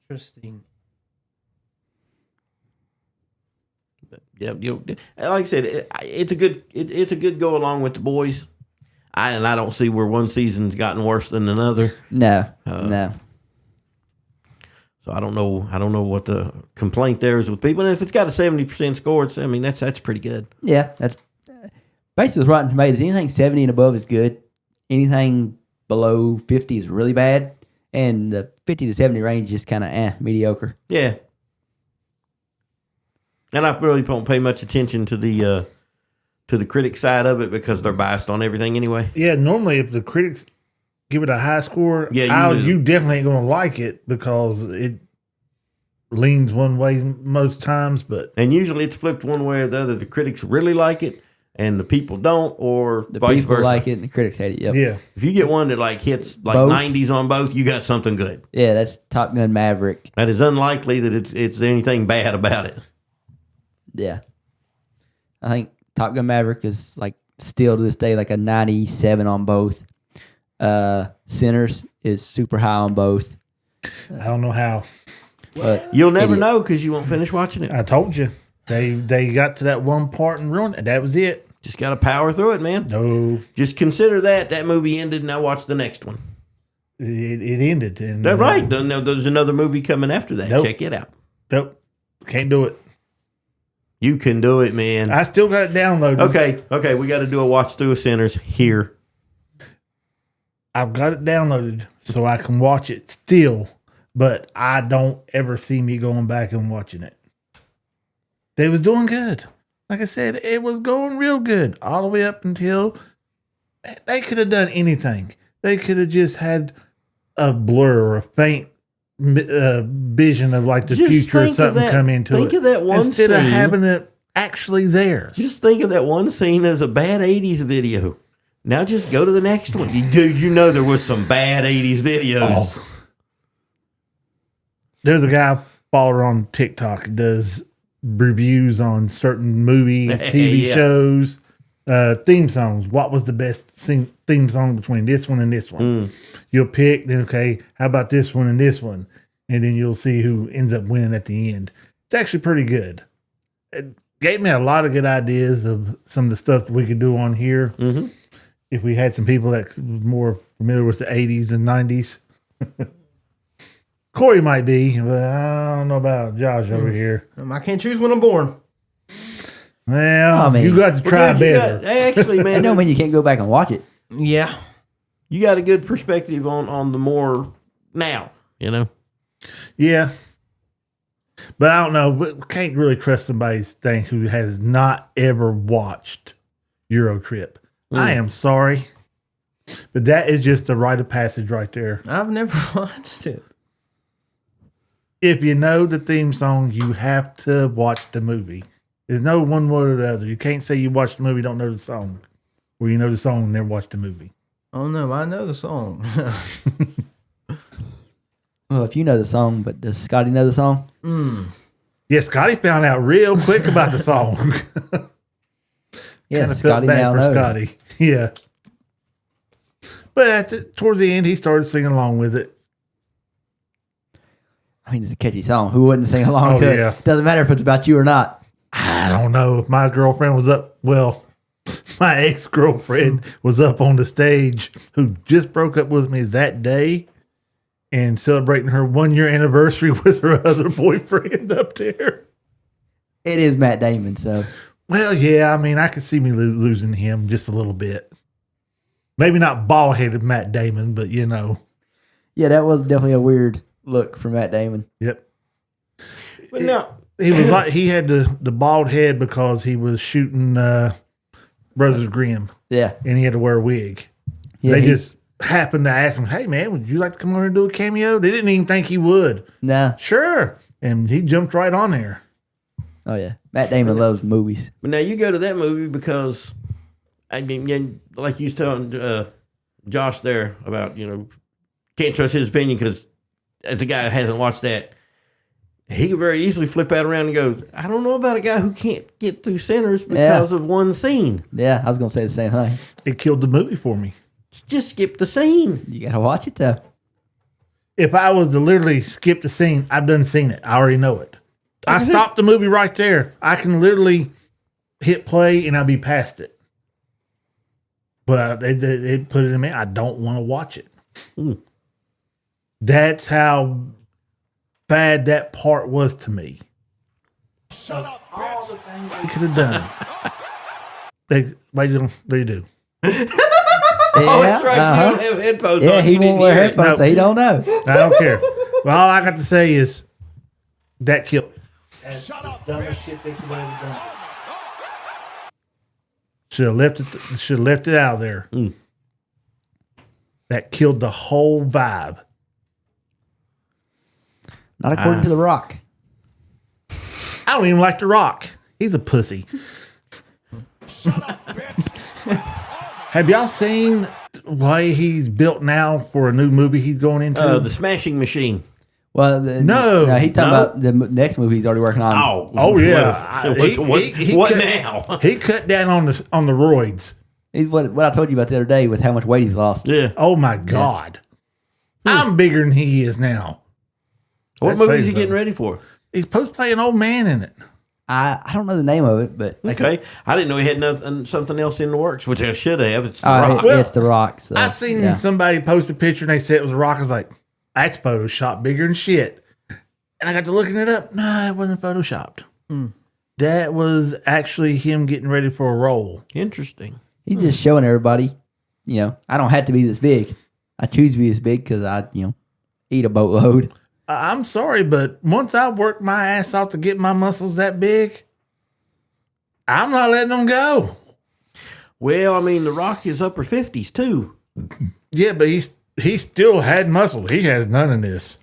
Interesting. Yeah, like I said, it's a good go along with the boys. I don't see where one season's gotten worse than another. No, no. So I don't know what the complaint there is with people. And if it's got a 70% score, that's pretty good. Yeah, that's basically with Rotten Tomatoes. Anything 70 and above is good. Anything below 50 is really bad. And the 50 to 70 range is kind of mediocre. Yeah. And I really don't pay much attention to the critic side of it because they're biased on everything anyway. Yeah, normally if the critics give it a high score, yeah, you definitely ain't going to like it because it leans one way most times. And usually it's flipped one way or the other. The critics really like it and the people don't, or the vice people versa. like it and the critics hate it. Yep. Yeah. If you get one that hits both. 90s on both, you got something good. Yeah, that's Top Gun Maverick. That is unlikely that it's anything bad about it. Yeah. I think Top Gun Maverick is still to this day a 97 on both. Sinners is super high on both. I don't know how. But you'll never know because you won't finish watching it. I told you. They got to that one part and ruined it. That was it. Just got to power through it, man. No. Just consider that movie ended and now watch the next one. It ended. And, That's right. There's another movie coming after that. Nope. Check it out. Nope. Can't do it. You can do it, man. I still got it downloaded. Okay. We got to do a watch through of Sinners here. I've got it downloaded so I can watch it still, but I don't ever see me going back and watching it. They was doing good. Like I said, it was going real good all the way up until they could have done anything. They could have just had a blur or a faint vision of the Just future or think of something that- come into think it. of that one instead of scene. having it actually there. Just think of that one scene as a bad 80s video. Now just go to the next one. Dude, there was some bad 80s videos. Oh. There's a guy I follow on TikTok that does reviews on certain movies, TV Yeah. shows, theme songs. What was the best theme song between this one and this one? You'll pick, then, okay, how about this one and this one? And then you'll see who ends up winning at the end. It's actually pretty good. It gave me a lot of good ideas of some of the stuff that we could do on here. Mm-hmm. If we had some people that were more familiar with the 80s and 90s. Corey might be, but I don't know about Josh over here. I can't choose when I'm born. Well, you got to try better. Actually, man, I don't mean you can't go back and watch it. Yeah. you got a good perspective on the more now, Yeah. But I don't know. We can't really trust somebody's thing who has not ever watched Euro Trip. I am sorry. But that is just a rite of passage right there. I've never watched it. If you know the theme song, you have to watch the movie. There's no one way or the other. You can't say you watched the movie, don't know the song. Or you know the song and never watched the movie. Oh, no, I know the song. Well, if you know the song, but does Scotty know the song? Yeah, Scotty found out real quick about the song. Yeah, Kinda Scotty felt bad now for knows. Scotty. Yeah. But towards the end, he started singing along with it. I mean, it's a catchy song. Who wouldn't sing along Oh, to yeah. it? Doesn't matter if it's about you or not. I don't know if my girlfriend was up. Well, my ex-girlfriend was up on the stage who just broke up with me that day and celebrating her 1 year anniversary with her other boyfriend up there. It is Matt Damon, so Well, yeah, I mean, I could see me losing him just a little bit. Maybe not bald-headed Matt Damon, but yeah, that was definitely a weird look for Matt Damon. Yep. But now, He was like, he had the bald head because he was shooting Brothers Grimm, Yeah, and he had to wear a wig. yeah. They he- just happened to ask him, "Hey, man, would you like to come over and do a cameo?" They didn't even think he would. nah. Sure. And he jumped right on there. Oh yeah, Matt Damon loves movies. But now you go to that movie because, I mean, like you was telling Josh there about, can't trust his opinion because as a guy who hasn't watched that, he could very easily flip out around and go, I don't know about a guy who can't get through Sinners because of one scene. Yeah, I was gonna say the same thing. It killed the movie for me. Just skip the scene. You gotta watch it though. If I was to literally skip the scene, I've done seen it. I already know it. I stopped the movie right there. I can literally hit play and I'll be past it. But they put it in me. I don't want to watch it. That's how bad that part was to me. Shut up, all the things they could have done. What do you do? Oh, that's right. You don't have headphones on. Yeah, he won't wear headphones, so he don't know. I don't care. Well, all I got to say is that killed me. Shut up, dumbest shit they could have ever done. Should have left it out of there. That killed the whole vibe. Not according to The Rock. I don't even like The Rock. He's a pussy. Have y'all seen why he's built now for a new movie he's going into? The Smashing Machine. Well, no, he's talking about the next movie he's already working on. Oh yeah. What now? He cut down on the roids. He's what I told you about the other day with how much weight he's lost. Yeah. Oh my God. I'm bigger than he is now. What movie is he getting ready for? He's supposed to play an old man in it. I don't know the name of it, but okay. I didn't know he had something else in the works, which I should have. It's The Rock. It's The Rock. So, I seen somebody post a picture and they said it was The Rock. I was like, that's Photoshopped bigger than shit. And I got to looking it up. No, it wasn't Photoshopped. That was actually him getting ready for a role. Interesting. He's just showing everybody, I don't have to be this big. I choose to be this big because I, eat a boatload. I'm sorry, but once I worked my ass off to get my muscles that big, I'm not letting them go. Well, I mean, The Rock is upper 50s too. Yeah, but he still had muscle. He has none of this.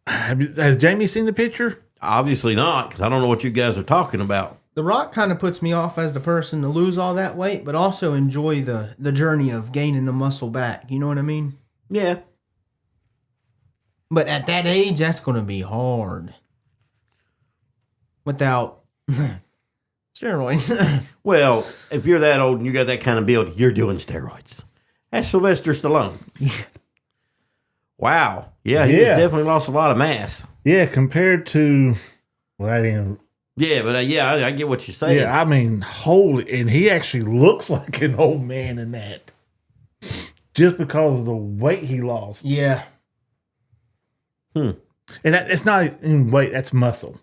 Has Jamie seen the picture? Obviously not, because I don't know what you guys are talking about. The Rock kind of puts me off as the person to lose all that weight, but also enjoy the journey of gaining the muscle back. You know what I mean? Yeah. But at that age, that's going to be hard. Without steroids. Well, if you're that old and you got that kind of build, you're doing steroids. That's Sylvester Stallone. Wow. Yeah, he definitely lost a lot of mass. Yeah, compared to... Well, I didn't... Yeah, but I get what you're saying. Yeah, I mean, holy... And he actually looks like an old man in that. Just because of the weight he lost. Yeah. And it's not in weight, that's muscle.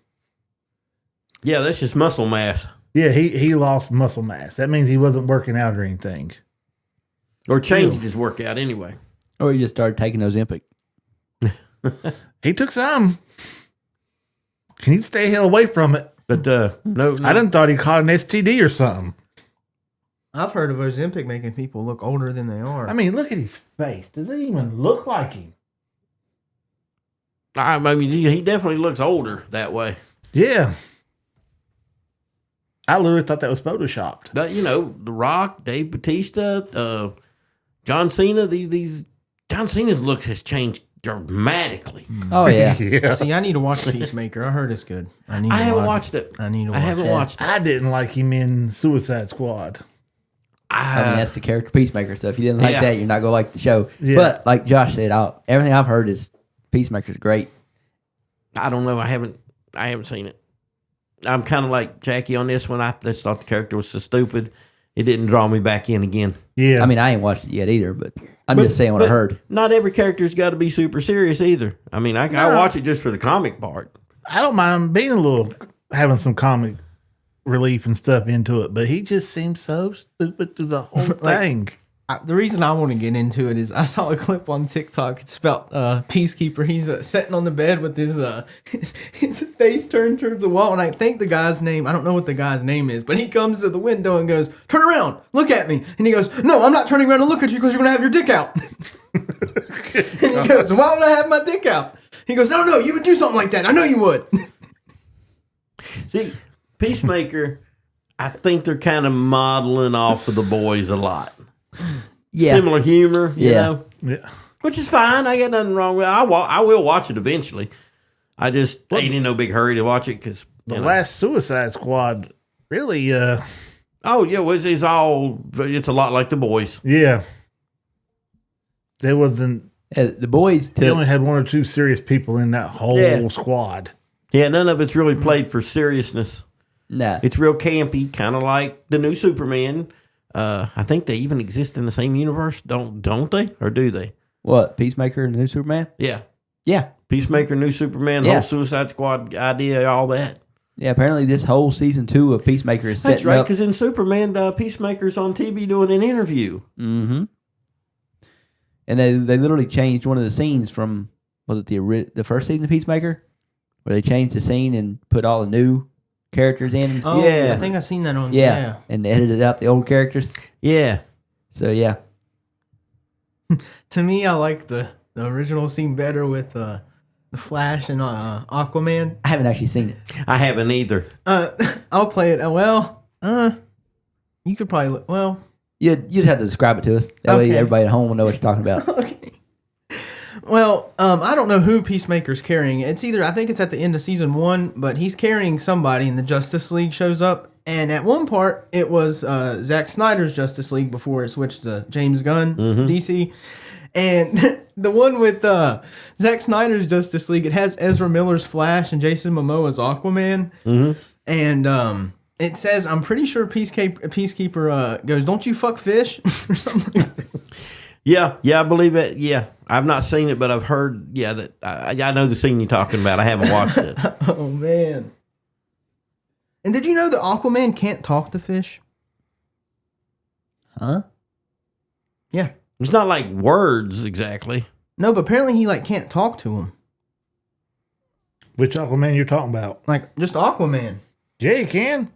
Yeah, that's just muscle mass. Yeah, he lost muscle mass. That means he wasn't working out or anything. Or changed his workout anyway. Or he just started taking Ozempic. He took some. He needs to stay hell away from it. But no. I done thought he caught an STD or something. I've heard of Ozempic making people look older than they are. I mean, look at his face. Does it even look like him? I mean, he definitely looks older that way. Yeah. I literally thought that was photoshopped. But, The Rock, Dave Bautista, John Cena, these John Cena's looks has changed dramatically. Oh, yeah. Yeah. See, I need to watch Peacemaker. I heard it's good. I haven't watched it. I need to watch it. I haven't watched it. I didn't like him in Suicide Squad. I mean, that's the character Peacemaker. So if you didn't like that, you're not going to like the show. Yeah. But like Josh said, everything I've heard is Peacemaker's great. I don't know. I haven't seen it. I'm kind of like Jackie on this one. I just thought the character was so stupid. It didn't draw me back in again. Yeah. I mean, I ain't watched it yet either, but I'm just saying what I heard. Not every character's got to be super serious either. I mean, I watch it just for the comic part. I don't mind being having some comic relief and stuff into it, but he just seems so stupid through the whole thing. The reason I want to get into it is I saw a clip on TikTok. It's about Peacekeeper. He's sitting on the bed with his face turned towards the wall. And I think the guy's name, I don't know what the guy's name is, but he comes to the window and goes, "Turn around, look at me." And he goes, "No, I'm not turning around to look at you because you're going to have your dick out." And he goes, "Why would I have my dick out?" He goes, No, you would do something like that. I know you would. See, Peacemaker, I think they're kind of modeling off of The Boys a lot. Yeah. Similar humor, you know? Yeah. Which is fine. I got nothing wrong with it. I will watch it eventually. I just ain't in no big hurry to watch it because The last Suicide Squad really, oh, yeah, it's a lot like The Boys. yeah. There wasn't, The boys they only had one or two serious people in that whole squad. Yeah, none of it's really played for seriousness. No. It's real campy, kind of like the new Superman. I think they even exist in the same universe, don't they? Or do they? What, Peacemaker and the new Superman? Yeah. Yeah. Peacemaker, new Superman, the Yeah. whole Suicide Squad idea, all that. Yeah, apparently this whole season 2 of Peacemaker is setting That's right, up. because in Superman, Peacemaker's on TV doing an interview. Mm-hmm. And they literally changed one of the scenes from, was it the first season of Peacemaker? Where they changed the scene and put all the new characters in. And Oh, Yeah. I think I've seen that on. yeah. And edited out the old characters. Yeah. So, yeah. To me, I like the original scene better with the Flash and Aquaman. I haven't actually seen it. I haven't either. I'll play it. You could probably You'd have to describe it to us. That way Okay. everybody at home will know what you're talking about. Okay. Well, I don't know who Peacemaker's carrying. I think it's at the end of season 1, but he's carrying somebody, and the Justice League shows up. And at one part, it was Zack Snyder's Justice League before it switched to James Gunn, DC. And the one with Zack Snyder's Justice League, it has Ezra Miller's Flash and Jason Momoa's Aquaman. And it says, I'm pretty sure Peacekeeper goes, "Don't you fuck fish?" or something like that. Yeah, I believe it. Yeah, I've not seen it, but I've heard. Yeah, that I know the scene you're talking about. I haven't watched it. Oh, man. And did you know that Aquaman can't talk to fish? Huh? Yeah. It's not like words exactly. No, but apparently he can't talk to him. Which Aquaman you're talking about? Like just Aquaman. Yeah, you can.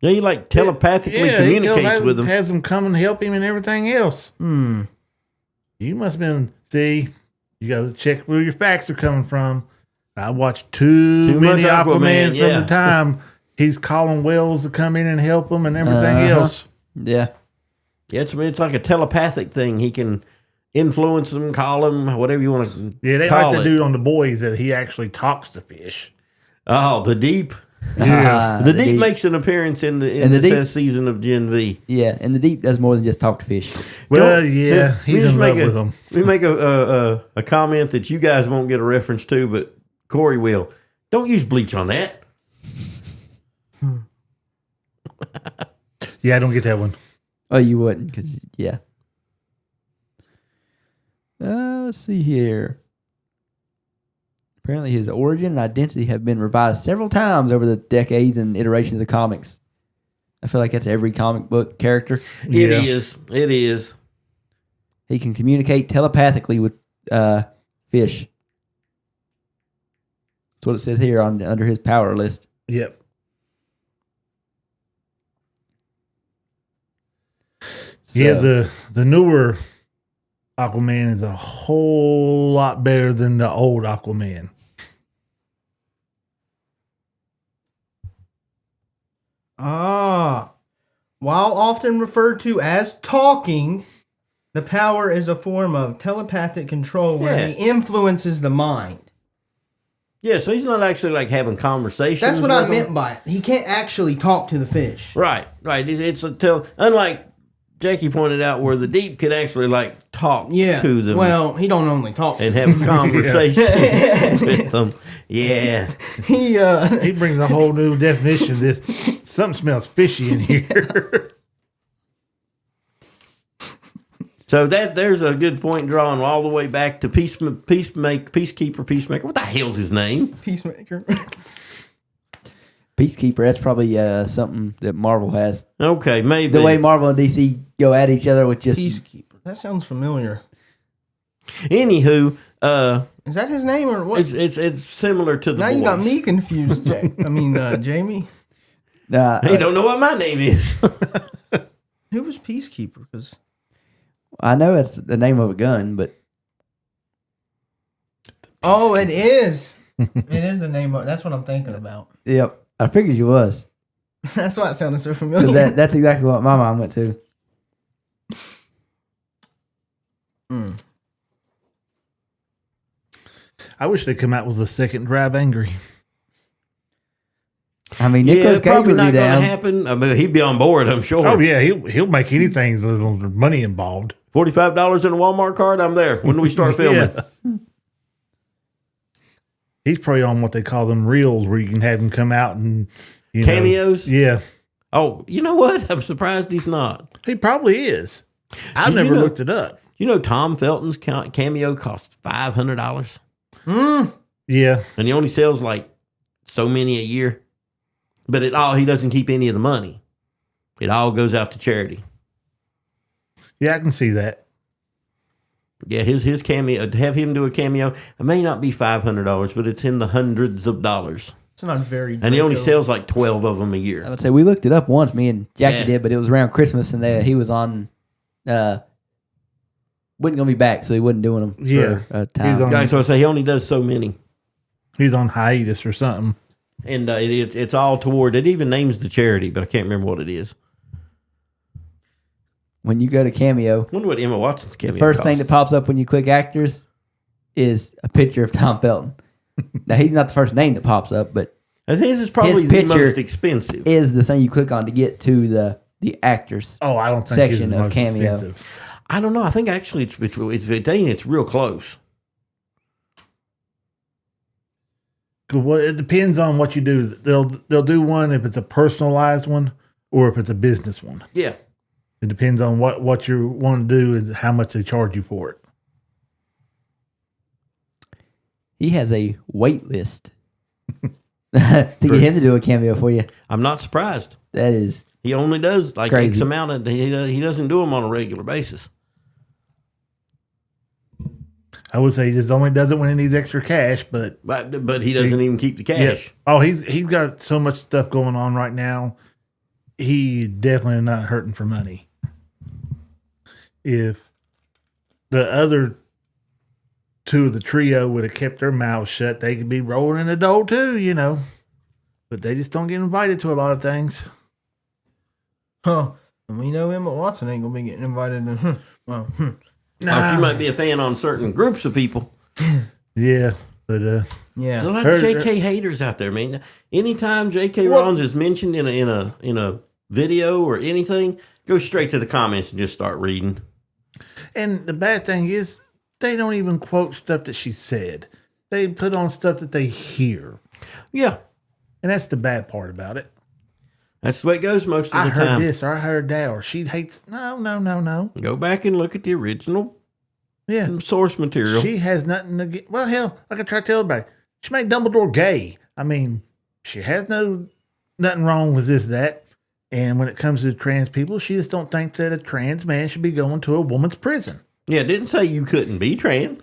Yeah, he like telepathically he communicates with them. has them come and help him and everything else. You must have been, you got to check where your facts are coming from. I watched too many much Aquaman, Aquamans from the time he's calling whales to come in and help him and everything else. Yeah. Yeah, it's like a telepathic thing. He can influence them, call them, whatever you want to Yeah, they call like it. the dude on The Boys that he actually talks to fish. Oh, the Deep. Yeah. The Deep makes an appearance in the this Deep- season of Gen V. Yeah, and the Deep does more than just talk to fish. Well, Don't- yeah, we he's just in make love with them. We make a comment that you guys won't get a reference to, but Corey will. Don't use bleach on that. Yeah, I don't get that one. Oh, you wouldn't, because, yeah. Let's see here. Apparently his origin and identity have been revised several times over the decades and iterations of the comics. I feel like that's every comic book character. It is. It is. He can communicate telepathically with fish. That's what it says here under his power list. Yep. So, Yeah, the newer Aquaman is a whole lot better than the old Aquaman. While often referred to as talking, the power is a form of telepathic control where Yeah. he influences the mind. Yeah, so he's not actually like having conversations. That's what with I them. meant by it. He can't actually talk to the fish. Right. It's unlike Jackie pointed out, where the Deep could actually like talk Yeah. to them. Well, he don't only talk. And have a conversation with them. Yeah. He brings a whole new definition. This something smells fishy in here. So there's a good point drawing all the way back to Peacemaker. What the hell's his name? Peacemaker. Peacekeeper, that's probably something that Marvel has. Okay, maybe. The way Marvel and DC go at each other with just... Peacekeeper. That sounds familiar. Anywho, Is that his name or what? it's similar to the Now you got Boys. me confused, Jack. Jamie. He don't know what my name is. Who was Peacekeeper? Because I know it's the name of a gun, but... oh, it is. It is the name of. That's what I'm thinking about. Yep. I figured you was. That's why it sounded so 'Cause familiar. that's exactly what my mom went to. I wish they'd come out with a second Drive Angry. I mean, Yeah, Nicolas Cage probably would be not going to down. happen. I mean, he'd be on board, I'm sure. Oh yeah, he'll make anything as long as there's money involved. $45 in a Walmart card, I'm there. When do we start filming? Yeah. He's probably on what they call them reels, where you can have him come out and Cameos? Yeah. Oh, you know what? I'm surprised he's not. He probably is. I've Did you never know- looked it up. You know Tom Felton's cameo costs $500? Yeah. And he only sells like so many a year. But he doesn't keep any of the money. It all goes out to charity. Yeah, I can see that. Yeah, his cameo, to have him do a cameo, it may not be $500, but it's in the hundreds of dollars. It's not very. And he only Draco. sells like 12 of them a I year. would say we looked it up once, me and Jackie Yeah. did, but it was around Christmas, and he was on. Wasn't gonna be back, so he wasn't doing them Yeah. for a time. He's on- So I say he only does so many. He's on hiatus or something. And it's all toward, it even names the charity, but I can't remember what it is. When you go to Cameo, I wonder what Emma Watson's cameo the first thing that costs. pops up when you click actors is a picture of Tom Felton. Now he's not the first name that pops up, but I think this is probably his the picture most expensive. is the thing you click on to get to the actors. Oh, I don't think Section it's the of most Cameo. expensive. I don't know. I think actually it's real close. Well, it depends on what you do. They'll do one if it's a personalized one or if it's a business one. Yeah. It depends on what you want to do is how much they charge you for it. He has a wait list to get him to do a cameo for you. I'm not surprised. That is He only does like Crazy. X amount of, he doesn't do them on a regular basis. I would say he just only does it when he needs extra cash, but But he doesn't even keep the cash. yeah. Oh, he's got so much stuff going on right now. He definitely not hurting for money. If the other two of the trio would have kept their mouths shut, they could be rolling in the dough too, you know. But they just don't get invited to a lot of things. Huh. And we know Emma Watson ain't gonna be getting invited. Well, Now, she might be a fan on certain groups of people. Yeah, but yeah. There's a lot Her- of JK haters out there, man. Anytime JK Rollins is mentioned in a video or anything, go straight to the comments and just start reading. and the bad thing is they don't even quote stuff that she said. They put on stuff that they hear. Yeah, And that's the bad part about it. that's the way it goes most of I the heard time. this or I heard that or she hates. No. Go back and look at the original Yeah. source material. She has nothing to get. Well, hell, like I try to tell everybody, she made Dumbledore gay. I mean, she has nothing wrong with that. And when it comes to trans people, she just don't think that a trans man should be going to a woman's prison. Yeah, it didn't say you couldn't be trans.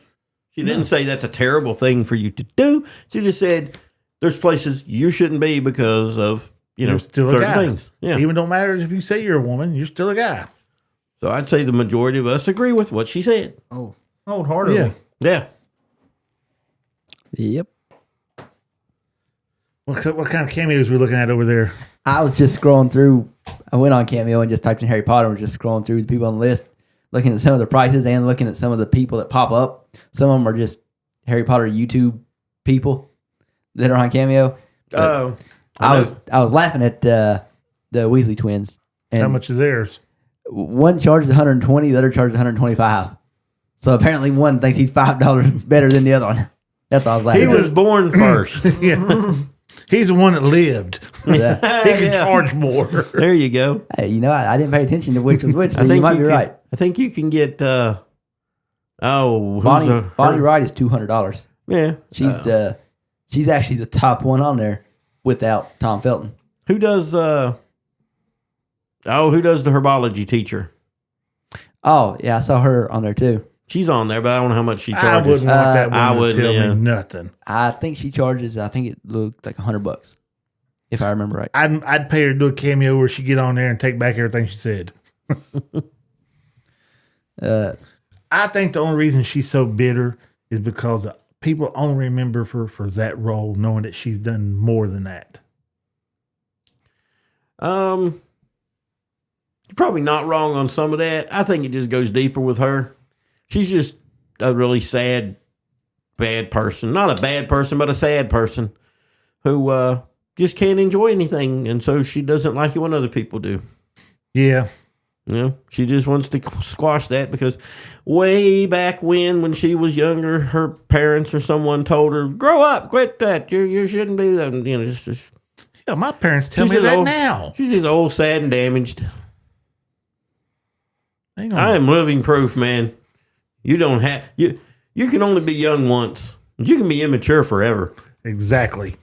She didn't say that's a terrible thing for you to do. She just said there's places you shouldn't be because of, You're still a certain guy. things. Yeah. Even don't matter if you say you're a woman, you're still a guy. So I'd say the majority of us agree with what she said. Oh, wholeheartedly. Yeah. Yeah. yep. What kind of cameos we looking at over there? I was just scrolling through. I went on Cameo and just typed in Harry Potter and was just scrolling through the people on the list, looking at some of the prices and looking at some of the people that pop up. Some of them are just Harry Potter YouTube people that are on Cameo. Oh. I was laughing at the Weasley twins. And How much is theirs? one charges 120, the other charges 125. So apparently one thinks he's $5 better than the other one. That's all I was laughing He at. was born first. Yeah. He's the one that lived. Yeah. He can Yeah. charge more. There you go. Hey, I didn't pay attention to which was which, so you might be right. I think you can get who's Bonnie her- Wright is $200. Yeah. She's actually the top one on there without Tom Felton. Who does the herbology teacher? Oh, yeah, I saw her on there too. She's on there, but I don't know how much she I charges. wouldn't want that I woman to wouldn't, tell yeah. me nothing. I think she charges, I think it looked like $100, if I remember right. I'd pay her to do a cameo where she get on there and take back everything she said. I think the only reason she's so bitter is because people only remember her for that role, knowing that she's done more than that. You're probably not wrong on some of that. I think it just goes deeper with her. She's just a really sad, bad person. Not a bad person, but a sad person who just can't enjoy anything. And so she doesn't like it when other people do. Yeah. You know, she just wants to squash that because way back when she was younger, her parents or someone told her, grow up, quit that. You shouldn't be that. You know, just Yeah, my parents tell me just that old, now. She's just old, sad, and damaged. Hang on. I am living proof, man. You don't have you. You can only be young once. You can be immature forever. Exactly.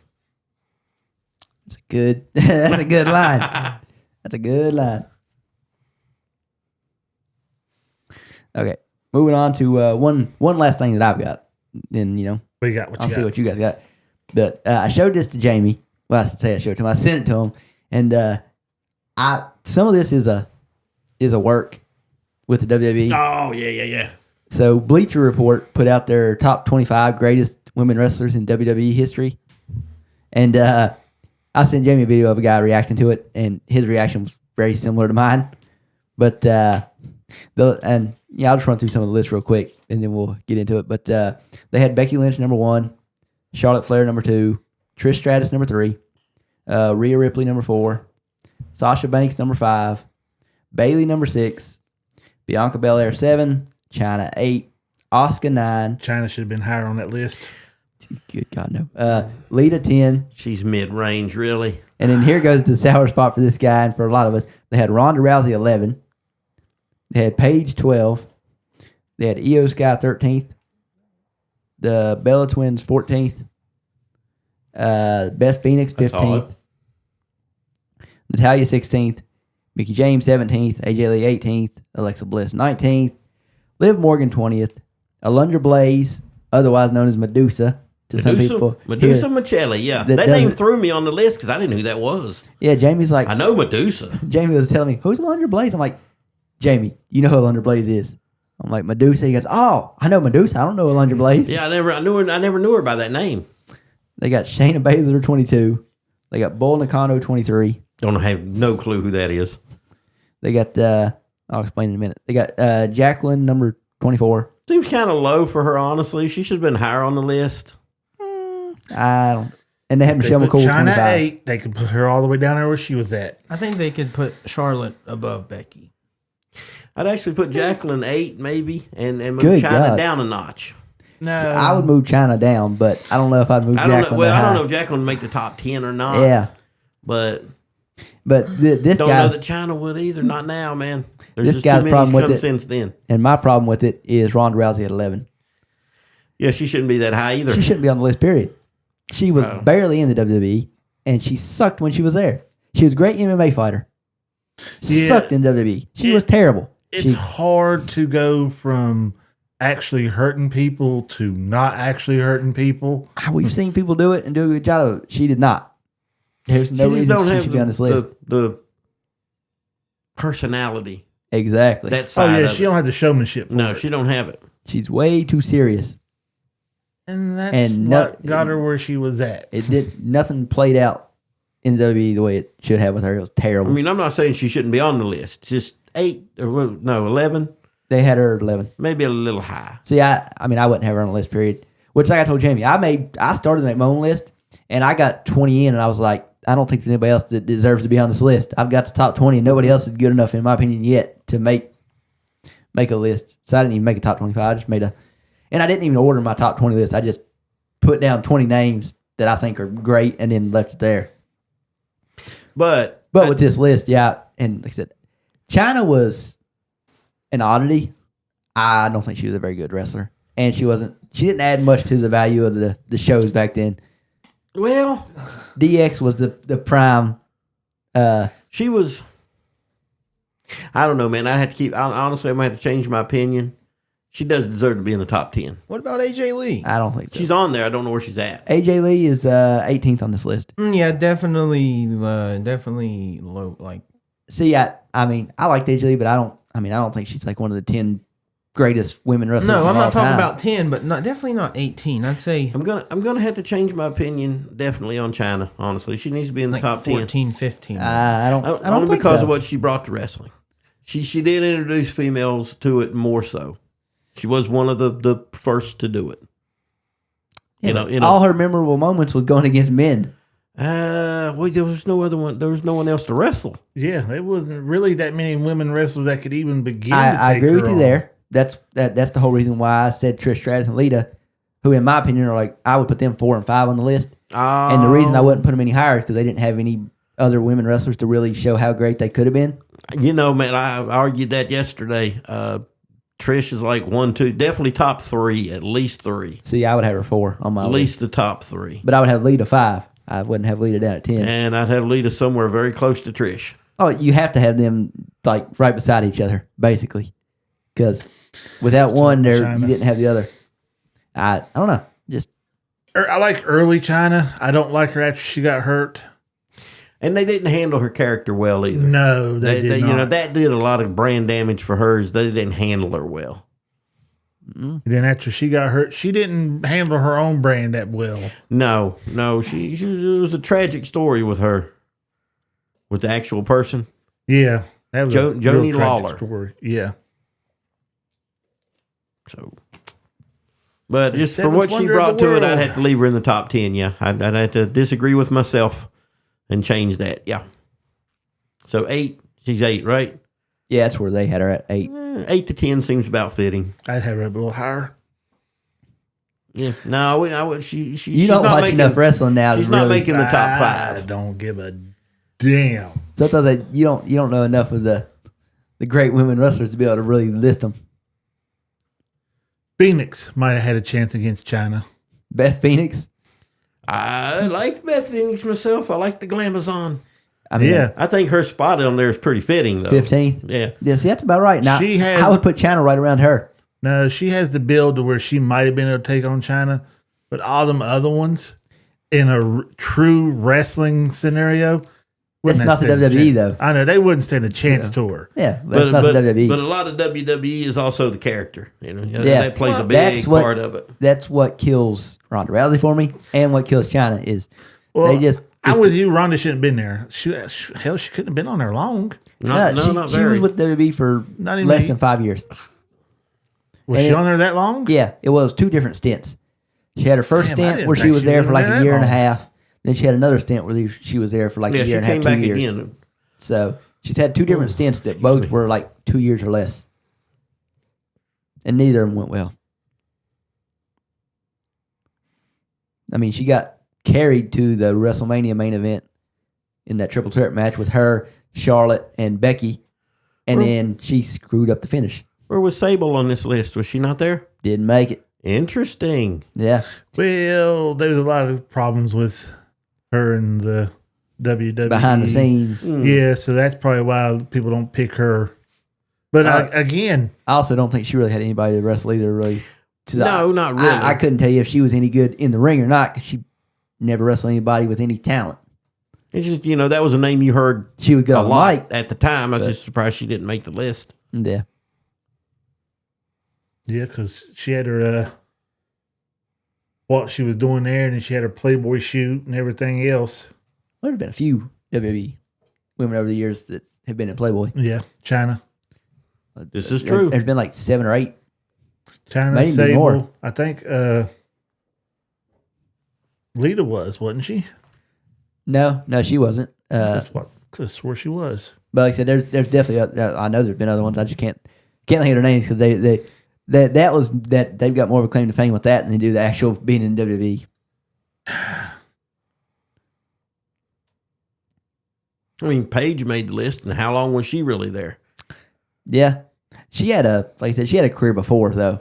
That's a good. That's a good line. That's a good line. Okay, moving on to one last thing that I've got. Then What you got? What I'll you see got? what you guys got. But I showed this to Jamie. Well, I should say I showed it to him. I sent it to him, and some of this is a work with the WWE. Oh yeah. So Bleacher Report put out their top 25 greatest women wrestlers in WWE history, and I sent Jamie a video of a guy reacting to it, and his reaction was very similar to mine. But I'll just run through some of the list real quick, and then we'll get into it. But they had Becky Lynch number 1, Charlotte Flair number 2, Trish Stratus number 3, Rhea Ripley number 4, Sasha Banks number 5, Bayley number 6, Bianca Belair 7, Chyna 8, Asuka 9. China should have been higher on that list. Good God, no. Lita 10. She's mid-range, really. And then here goes the sour spot for this guy and for a lot of us. They had Ronda Rousey 11. They had Paige 12. They had Io Sky 13th. The Bella Twins 14th. Beth Phoenix 15th. Natalia 16th. Mickey James 17th. AJ Lee 18th. Alexa Bliss 19th. Liv Morgan 20th. Alundra Blaze, otherwise known as Medusa to some people. Medusa here. Michelli, yeah. That That name doesn't- threw me on the list because I didn't know who that was. Yeah, Jamie's like, I know Medusa. Jamie was telling me, who's Alundra Blaze? I'm like, Jamie, you know who Alundra Blaze is. I'm like, Medusa. He goes, oh, I know Medusa. I don't know Alundra Blaze. Yeah, I never knew her by that name. They got Shayna Baszler 22. They got Bull Nakano 23. Have no clue who that is. They got, I'll explain in a minute. They got Jacqueline number 24. Seems kind of low for her, honestly. She should have been higher on the list. I don't. And they had They Michelle put McCool China 25. 8. They could put her all the way down there where she was at. I think they could put Charlotte above Becky. I'd actually put Jacqueline 8, maybe, and move Good China God. down a notch. No, So I would move China down, but I don't know if I'd move I don't know. Jacqueline Well, that I don't high. know if Jacqueline would make the top 10 or not. Yeah, But but this don't know guy's that China would either. Not now, man. There's This just guy's too many problem with come it- since then. and my problem with it is Ronda Rousey at 11. Yeah, she shouldn't be that high either. She shouldn't be on the list. Period. She was Oh. barely in the WWE, and she sucked when she was there. She was a great MMA fighter. Yeah. Sucked in WWE. She was terrible. it's hard to go from actually hurting people to not actually hurting people. We've seen people do it and do a good job of it. She did not. There's no She just reason don't she have should be on this list. the personality. Exactly. That Oh side yeah, of she it. don't have the showmanship. For No, it. she don't have it. She's way too serious. And that's And what no- got her where she was at. It did nothing played out in WWE the way it should have with her. It was I terrible. mean, I'm not saying she shouldn't be on the list. Just 8 or 11, They had her at 11. maybe a little high. See, I mean, I wouldn't have her on the list. Period. Which, like I told Jamie, I started to make my own list, and I got 20 in, and I was like, I don't think there's anybody else that deserves to be on this list. I've got the top 20, and nobody else is good enough, in my opinion, yet to make a list. So I didn't even make a top 25. I just made and I didn't even order my top 20 list. I just put down 20 names that I think are great, and then left it there. But With this list, yeah, and like I said, China was an oddity. I don't think she was a very good wrestler, and she didn't add much to the value of the shows back then. well, DX was the prime. she was. I don't know, man. Honestly, I might have to change my opinion. She does deserve to be in the top 10. What about AJ Lee? I don't think so. She's on there. I don't know where she's at. AJ Lee is 18th on this list. Yeah, definitely low. Like, See, I mean, I like AJ Lee, but I don't think she's like one of the 10 greatest women wrestlers. no, of I'm all not talking time. about 10, but definitely not 18. I'd say I'm gonna have to change my opinion definitely on China. Honestly, she needs to be in the like top 10. 14, 15. I don't Only think because so. of what she brought to wrestling. She did introduce females to it more so. She was one of the first to do it. Yeah, You know. all her memorable moments was going against men. Well, there was no other one. There was no one else to wrestle. Yeah, there wasn't really that many women wrestlers that could even begin. I to take agree her with you on. there. That's the whole reason why I said Trish Stratus and Lita. who, in my opinion, are like, I would put them 4 and 5 on the list. And the reason I wouldn't put them any higher is because they didn't have any other women wrestlers to really show how great they could have been. You know, man, I argued that yesterday. Trish is like 1, 2, definitely top 3, at least 3. See, I would have her 4 on my At list. least the top 3. But I would have Lita 5. I wouldn't have Lita down at 10. And I'd have Lita somewhere very close to Trish. Oh, you have to have them like right beside each other, basically, because without one, there China. you didn't have the other. I don't know. Just I like early China. I don't like her after she got hurt. And they didn't handle her character well either. No, they did not. You know, that did a lot of brand damage for hers. They didn't handle her well. Then after she got hurt, she didn't handle her own brand that well. No, she it was a tragic story with her, with the actual person. Yeah, that was a Joni real tragic Lawler. story. Yeah, So, but just for seventh what she wonder of brought the to it, I'd world. have to leave her in the top 10. Yeah, I'd have to disagree with myself and change that. Yeah. So 8, she's 8, right? yeah, that's where they had her at 8. 8 to 10 seems about fitting. I'd have her a little higher. Yeah. No, I would. You she's don't not watch making, enough wrestling now. She's to not really, making the top I 5. don't give a damn. Sometimes you don't know enough of the great women wrestlers to be able to really list them. Phoenix might have had a chance against China. Beth Phoenix. I like Beth Phoenix myself. I like the Glamazon. I mean, Yeah. I think her spot on there is pretty fitting, though. 15. Yeah. Yeah, see, that's about right. Now, She has- I would put China right around her. No, she has the build to where she might have been able to take on China, but all them other ones in a true wrestling scenario. That's wouldn't not the stand a WWE, chance. though. I know they wouldn't stand a chance to her. Yeah, but that's not the WWE. But a lot of WWE is also the character. You know, Yeah. that plays a Well, big that's what- part of it. That's what kills Ronda Rousey for me, and what kills China is Well, they just. I'm with you. Ronda shouldn't have been there. Hell, she couldn't have been on there long. Not she very. was with WWE for Not even less eight. than 5 years. Was And she it- on there that long? Yeah, it was 2 different stints. She had her first Damn, I stint didn't where she think was she there was for like there a that year and a long. half. Then she had another stint where she was there for like Yeah, a she year and a half, came 2 back years. again. So she's had 2 different stints that both were like 2 years or less, and neither of them went well. I mean, she got carried to the WrestleMania main event in that triple threat match with her, Charlotte, and Becky, and then she screwed up the finish. Where was Sable on this list? Was she not there? Didn't make it. Interesting. Yeah, Well, there's a lot of problems with her and the WWE. behind the scenes. Yeah, so that's probably why people don't pick her. But again, I also don't think she really had anybody to wrestle either. Really, No, not really. I couldn't tell you if she was any good in the ring or not because she never wrestled anybody with any talent. It's just, that was a name you heard She was good a on the lot mic. at the time. I was just surprised she didn't make the list. Yeah. yeah, because she had her what she was doing there, and then she had her Playboy shoot and everything else. Well, there's been a few WWE women over the years that have been in Playboy. Yeah, China, This is true. There's been like 7 or 8. China, Maybe Sable. more. I think Lita wasn't she? No, she wasn't. That's where she was. But like I said, there's definitely. I know there's been other ones. I just can't think of their names because they've got more of a claim to fame with that than they do the actual being in WWE. I mean, Paige made the list, and how long was she really there? Yeah, she had like I said, she had a career before though.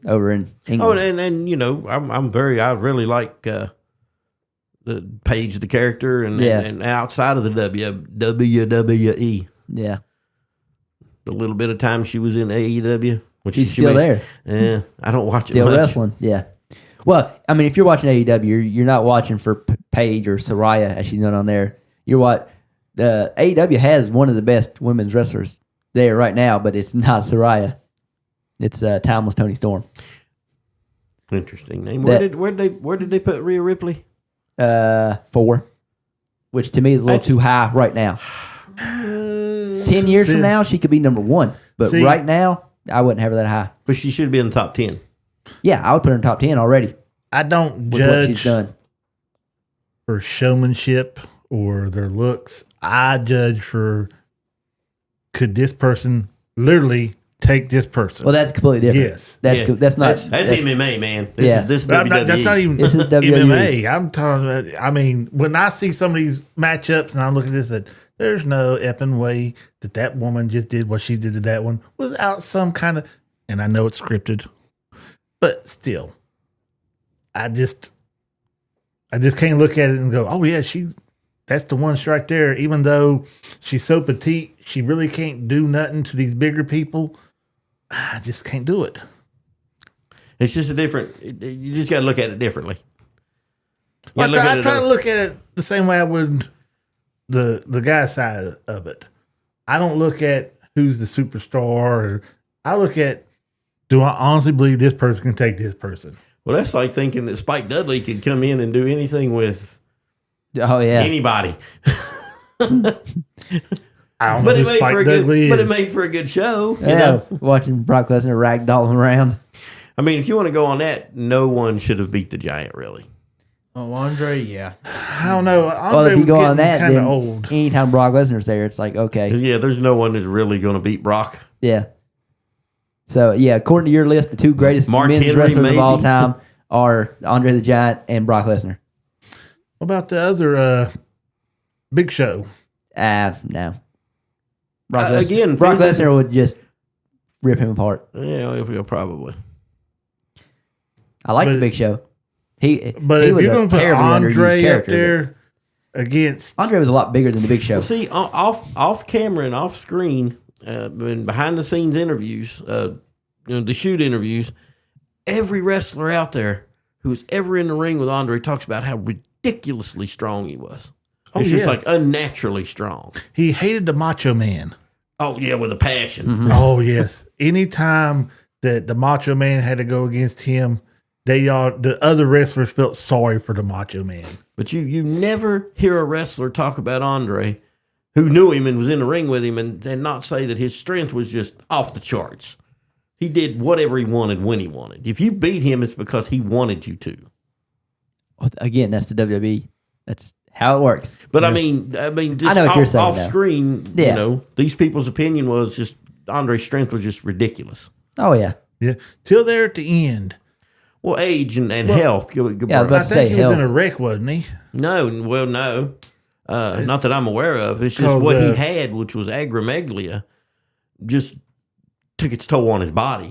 Over in England. Oh, and I really like the Paige, the character, and outside of the WWE, Yeah, the little bit of time she was in AEW, which she's still there. Yeah, I don't watch Still it much. wrestling. Yeah. Well, I mean, if you're watching AEW, you're not watching for Paige or Soraya as she's done on there. The AEW has one of the best women's wrestlers there right now, but it's not Soraya. It's Timeless Tony Storm. Interesting name. Where did they put Rhea Ripley? 4, which to me is a little That's- too high right now. 10 years See- from now, she could be number 1, but See- right now, I wouldn't have her that high. But she should be in the top 10. Yeah, I would put her in top 10 already I don't with what she's judge done. for showmanship or their looks. I judge for could this person literally take this person. Well, that's completely different. Yes. That's not. That's MMA, man. This is But WWE. that's not even This is WWE. MMA. I'm talking about, I mean, when I see some of these matchups and I look at this, and there's no effing way that woman just did what she did to that one without some kind of, and I know it's scripted, but still, I just can't look at it and go, oh yeah, that's the one right there. Even though she's so petite, she really can't do nothing to these bigger people. I just can't do it. It's just you just got to look at it differently. I try to look at it the same way I would the guy side of it. I don't look at who's the superstar. Or I look at, do I honestly believe this person can take this person? Well, that's like thinking that Spike Dudley could come in and do anything with anybody. I don't know But who Spike Dudley is. But it made for a good show. You Yeah, know? watching Brock Lesnar ragdoll him around. I mean, if you want to go on that, no one should have beat the Giant, really. Oh, Andre, yeah. I don't know. Well, if you go on that, kind then of old. anytime Brock Lesnar's there, it's like, okay. Yeah, there's no one that's really going to beat Brock. Yeah. So, yeah, according to your list, the two greatest Mark men's Henry, wrestlers maybe. of all time are Andre the Giant and Brock Lesnar. What about the other Big Show? No. Brock Brock Lesnar would just rip him apart. Yeah, probably. I like But- the Big Show. But he if was you're a going to put terribly underused Andre up character, there against, Andre was a lot bigger than the Big Show. Well, see, off camera and off screen, and behind the scenes interviews, the shoot interviews, every wrestler out there who was ever in the ring with Andre talks about how ridiculously strong he was. Oh, It's just yeah. like unnaturally strong. he hated the Macho Man. Oh yeah, with a passion. Mm-hmm. Oh yes. Anytime that the Macho Man had to go against him, the other wrestlers felt sorry for the Macho Man. But you never hear a wrestler talk about Andre who knew him and was in the ring with him and not say that his strength was just off the charts. He did whatever he wanted when he wanted. If you beat him, it's because he wanted you to. Again, that's the WWE. That's how it works. But I mean, just I know what you're saying, off though. screen, Yeah. these people's opinion was just Andre's strength was just ridiculous. Oh, yeah. Yeah. Till there at the end. Well, age and health. Yeah, but- I Let's say think he was in health. a wreck, wasn't he? No. Not that I'm aware of. It's just 'Cause, what he had, which was acromegalia, just took its toll on his body.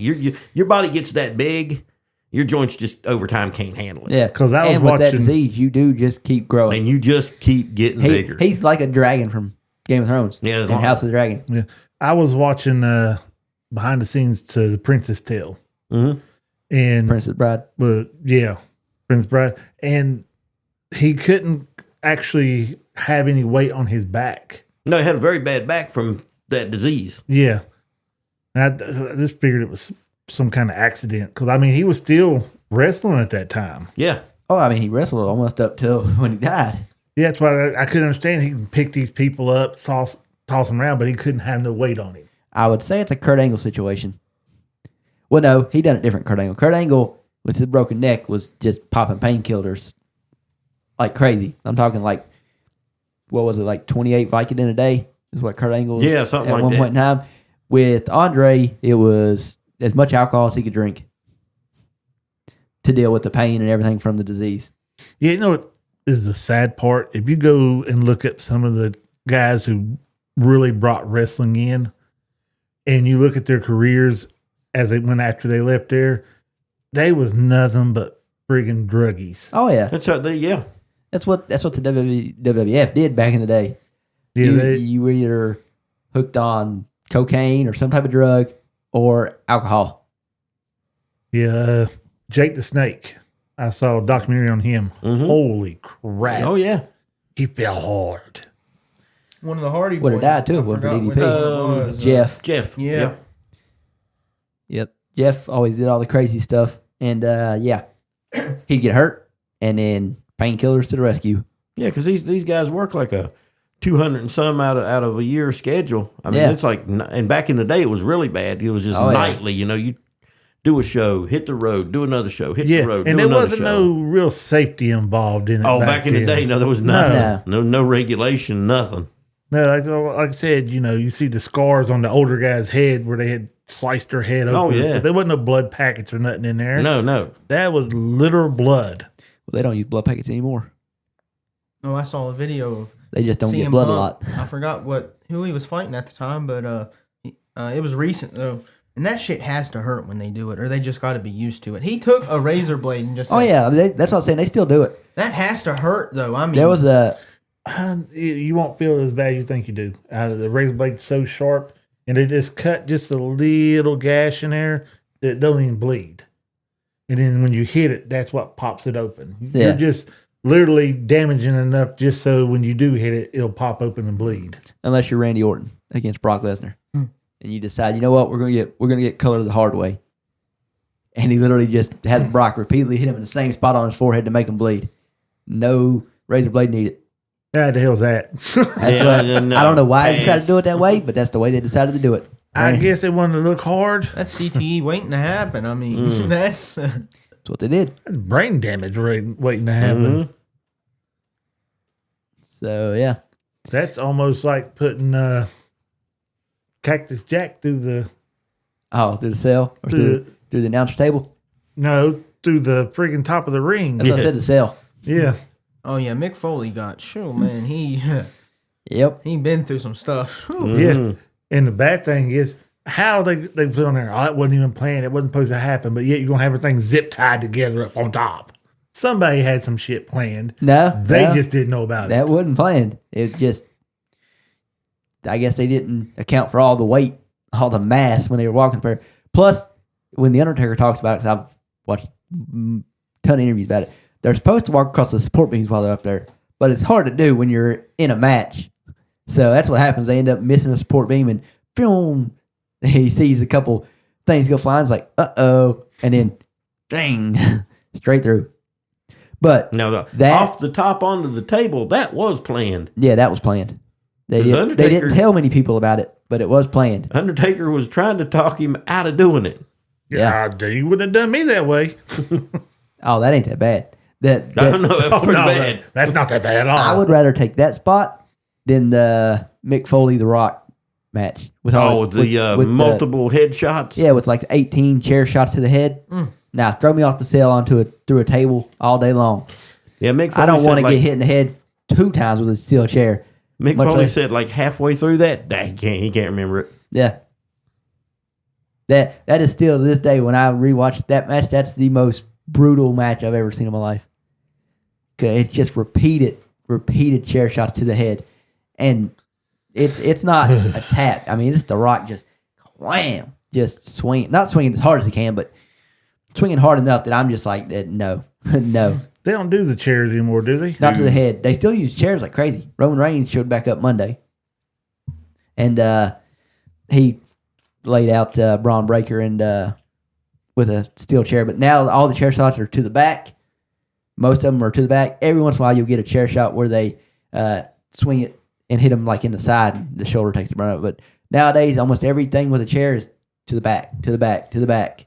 Your body gets that big, your joints just over time can't handle it. Yeah. 'Cause I was and with that watching- disease, you do just keep growing. And you just keep getting bigger. He's like a dragon from Game of Thrones. Yeah, and House of the Dragon. Yeah. I was watching behind the scenes to The Princess Tale. Mhm. And Princess Bride. Prince Bride. And he couldn't actually have any weight on his back. No, he had a very bad back from that disease. Yeah. And I just figured it was some kind of accident. Because, I mean, he was still wrestling at that time. Yeah. Oh, I mean, he wrestled almost up till when he died. Yeah, that's why I couldn't understand. He can pick these people up, toss them around, but he couldn't have no weight on him. I would say it's a Kurt Angle situation. Well, no, he done it different, Kurt Angle. Kurt Angle, with his broken neck, was just popping painkillers like crazy. I'm talking like, what was it, like 28 Vicodin in a day is what Kurt Angle was Yeah, something at like one that. point in time. With Andre, it was as much alcohol as he could drink to deal with the pain and everything from the disease. Yeah, you know what is the sad part? If you go and look at some of the guys who really brought wrestling in, and you look at their careers as they went after they left there, they was nothing but friggin' druggies. Oh yeah, That's right. Yeah. that's what the WWF did back in the day. Yeah, You were either hooked on cocaine or some type of drug or alcohol. Jake the Snake. I saw a documentary on him. Mhm. Holy crap. Oh, yeah. He fell hard. One of the Hardy boys. Would have died, too, I if it wasn't for forgot DDP. which one it was. Jeff. Jeff. Yeah. Yep. Yep. Jeff always did all the crazy stuff. And yeah, he'd get hurt and then painkillers to the rescue. Yeah, because these guys work like a 200 and some out of a year schedule. I mean, Yeah. it's like, and back in the day, it was really bad. It was just Oh, yeah. nightly. You do a show, hit the road, do another show, hit Yeah, the road, and do there another wasn't show. no real safety involved in it. Oh, back in the then. day, no, there was nothing. No regulation, nothing. No, like I said, you see the scars on the older guy's head where they had sliced her head open. Oh, and yeah. stuff. There wasn't no blood packets or nothing in there. No. That was literal blood. Well, they don't use blood packets anymore. Oh, I saw a video of They just don't CM get blood a Punk. lot. I forgot who he was fighting at the time, but it was recent though. And that shit has to hurt when they do it, or they just got to be used to it. He took a razor blade and just. Oh yeah, that's what I'm saying. They still do it. That has to hurt though. I mean, There was a You won't feel as bad as you think you do. The razor blade's so sharp, and they just cut just a little gash in there that don't even bleed. And then when you hit it, that's what pops it open. Yeah. You're just literally damaging enough just so when you do hit it, it'll pop open and bleed. unless you're Randy Orton against Brock Lesnar, and you decide, you know what, we're gonna get color the hard way, and he literally just had Brock repeatedly hit him in the same spot on his forehead to make him bleed. No razor blade needed. How the hell's that? I don't know why they decided to do it that way, but that's the way they decided to do it. I guess they wanted to look hard. that's CTE waiting to happen. I mean, that's. That's what they did. That's brain damage waiting to happen. So yeah, That's almost like putting Cactus Jack through the through the cell or through the announcer table. through the freaking top of the ring. That's what I said, the cell. Yeah. Oh yeah, Mick Foley got man. Yep. He been through some stuff. Yeah. And the bad thing is how they put on there, it wasn't even planned. It wasn't supposed to happen, but yet you're going to have everything zip tied together up on top. Somebody had some shit planned. No, They just didn't know about that it. wasn't planned. It just, I guess they didn't account for all the weight, all the mass when they were walking there. Plus, when the Undertaker talks about it, because I've watched a ton of interviews about it, they're supposed to walk across the support beams while they're up there, but it's hard to do when you're in a match. So that's what happens. They end up missing a support beam, and boom, he sees a couple things go flying. It's like, uh-oh, and then, dang, straight through. But Now, off the top onto the table, that was planned. yeah, that was planned. They 'Cause didn't Undertaker- tell many people about it, but it was planned. Undertaker was trying to talk him out of doing it. Yeah. You wouldn't have done me that way. Oh, that ain't that bad. I don't know. That was pretty bad. That's not that bad at all. I would rather take that spot than the Mick Foley The Rock match with with multiple headshots. yeah, with like the 18 chair shots to the head. Now throw me off the cell through a table all day long. Yeah, Mick Foley I don't want to said, get hit in the head 2 times with a steel chair. Mick much Foley less- said like halfway through that, he can't remember it. Yeah. That is still to this day when I rewatch that match, that's the most brutal match I've ever seen in my life. 'Cause it's just repeated chair shots to the head, and it's not a tap. I mean, it's The Rock just wham, just not swinging as hard as he can, but swinging hard enough that I'm just like, no, no, They don't do the chairs anymore, do they? not to the head. They still use chairs like crazy. Roman Reigns showed back up Monday, and he laid out Braun Breaker and with a steel chair. But now all the chair shots are to the back. Most of them are to the back. Every once in a while, you'll get a chair shot where they swing it and hit them like in the side. And the shoulder takes the brunt of it. But nowadays, almost everything with a chair is to the back, to the back, to the back.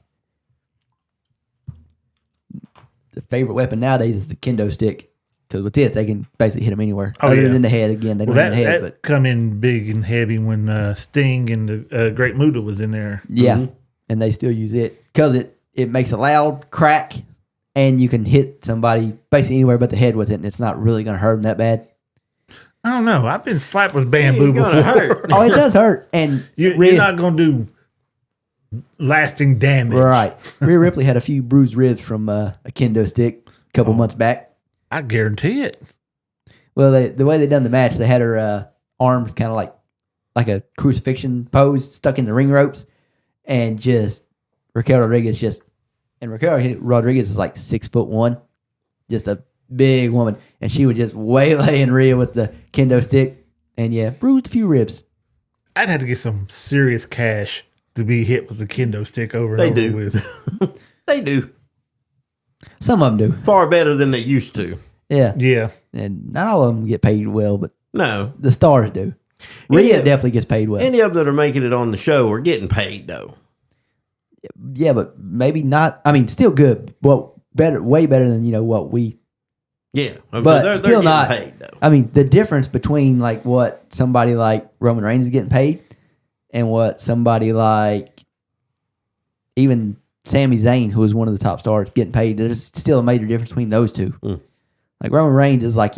The favorite weapon nowadays is the kendo stick. Because with it, they can basically hit them anywhere. Oh, other yeah. than the head. Again, they don't Well, hit the head. that But come in big and heavy when Sting and the Great Muta was in there. yeah, and they still use it because it makes a loud crack, and you can hit somebody basically anywhere but the head with it, and it's not really going to hurt them that bad. I don't know. I've been slapped with bamboo Ain't before. gonna hurt. Oh, it does hurt, and You're not going to do lasting damage. right. Rhea Ripley had a few bruised ribs from a kendo stick a couple months back. I guarantee it. Well, the way they done the match, they had her arms kind of like a crucifixion pose, stuck in the ring ropes, and just Raquel Rodriguez is like 6'1", just a big woman, and she would just waylaying Rhea with the kendo stick, and yeah, bruised a few ribs. I'd have to get some serious cash to be hit with the kendo stick over and They over do. with. They do Some of them do, far better than they used to. yeah, Yeah. and not all of them get paid well, but No, the stars do. Rhea Yeah. definitely gets paid well. any of them that are making it on the show are getting paid though. Yeah, but maybe not. I mean, still good. Well, better, way better than what we. Yeah, But they're still getting not. paid though. I mean, the difference between like what somebody like Roman Reigns is getting paid and what somebody like even Sami Zayn, who was one of the top stars, getting paid. There's still a major difference between those two. Like Roman Reigns is like,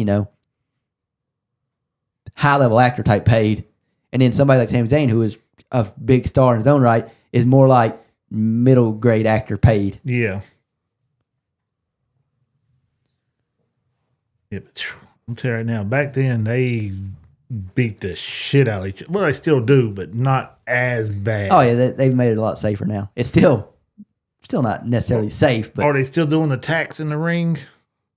high level actor type paid. And then somebody like Sami Zayn, who is a big star in his own right, is more like middle grade actor paid. Yeah. Yeah, but I'll tell you right now, back then they beat the shit out of each other. Well, they still do, but not as bad. Oh yeah, they've made it a lot safer now. It's still not necessarily safe, but Are they still doing the tacks in the ring?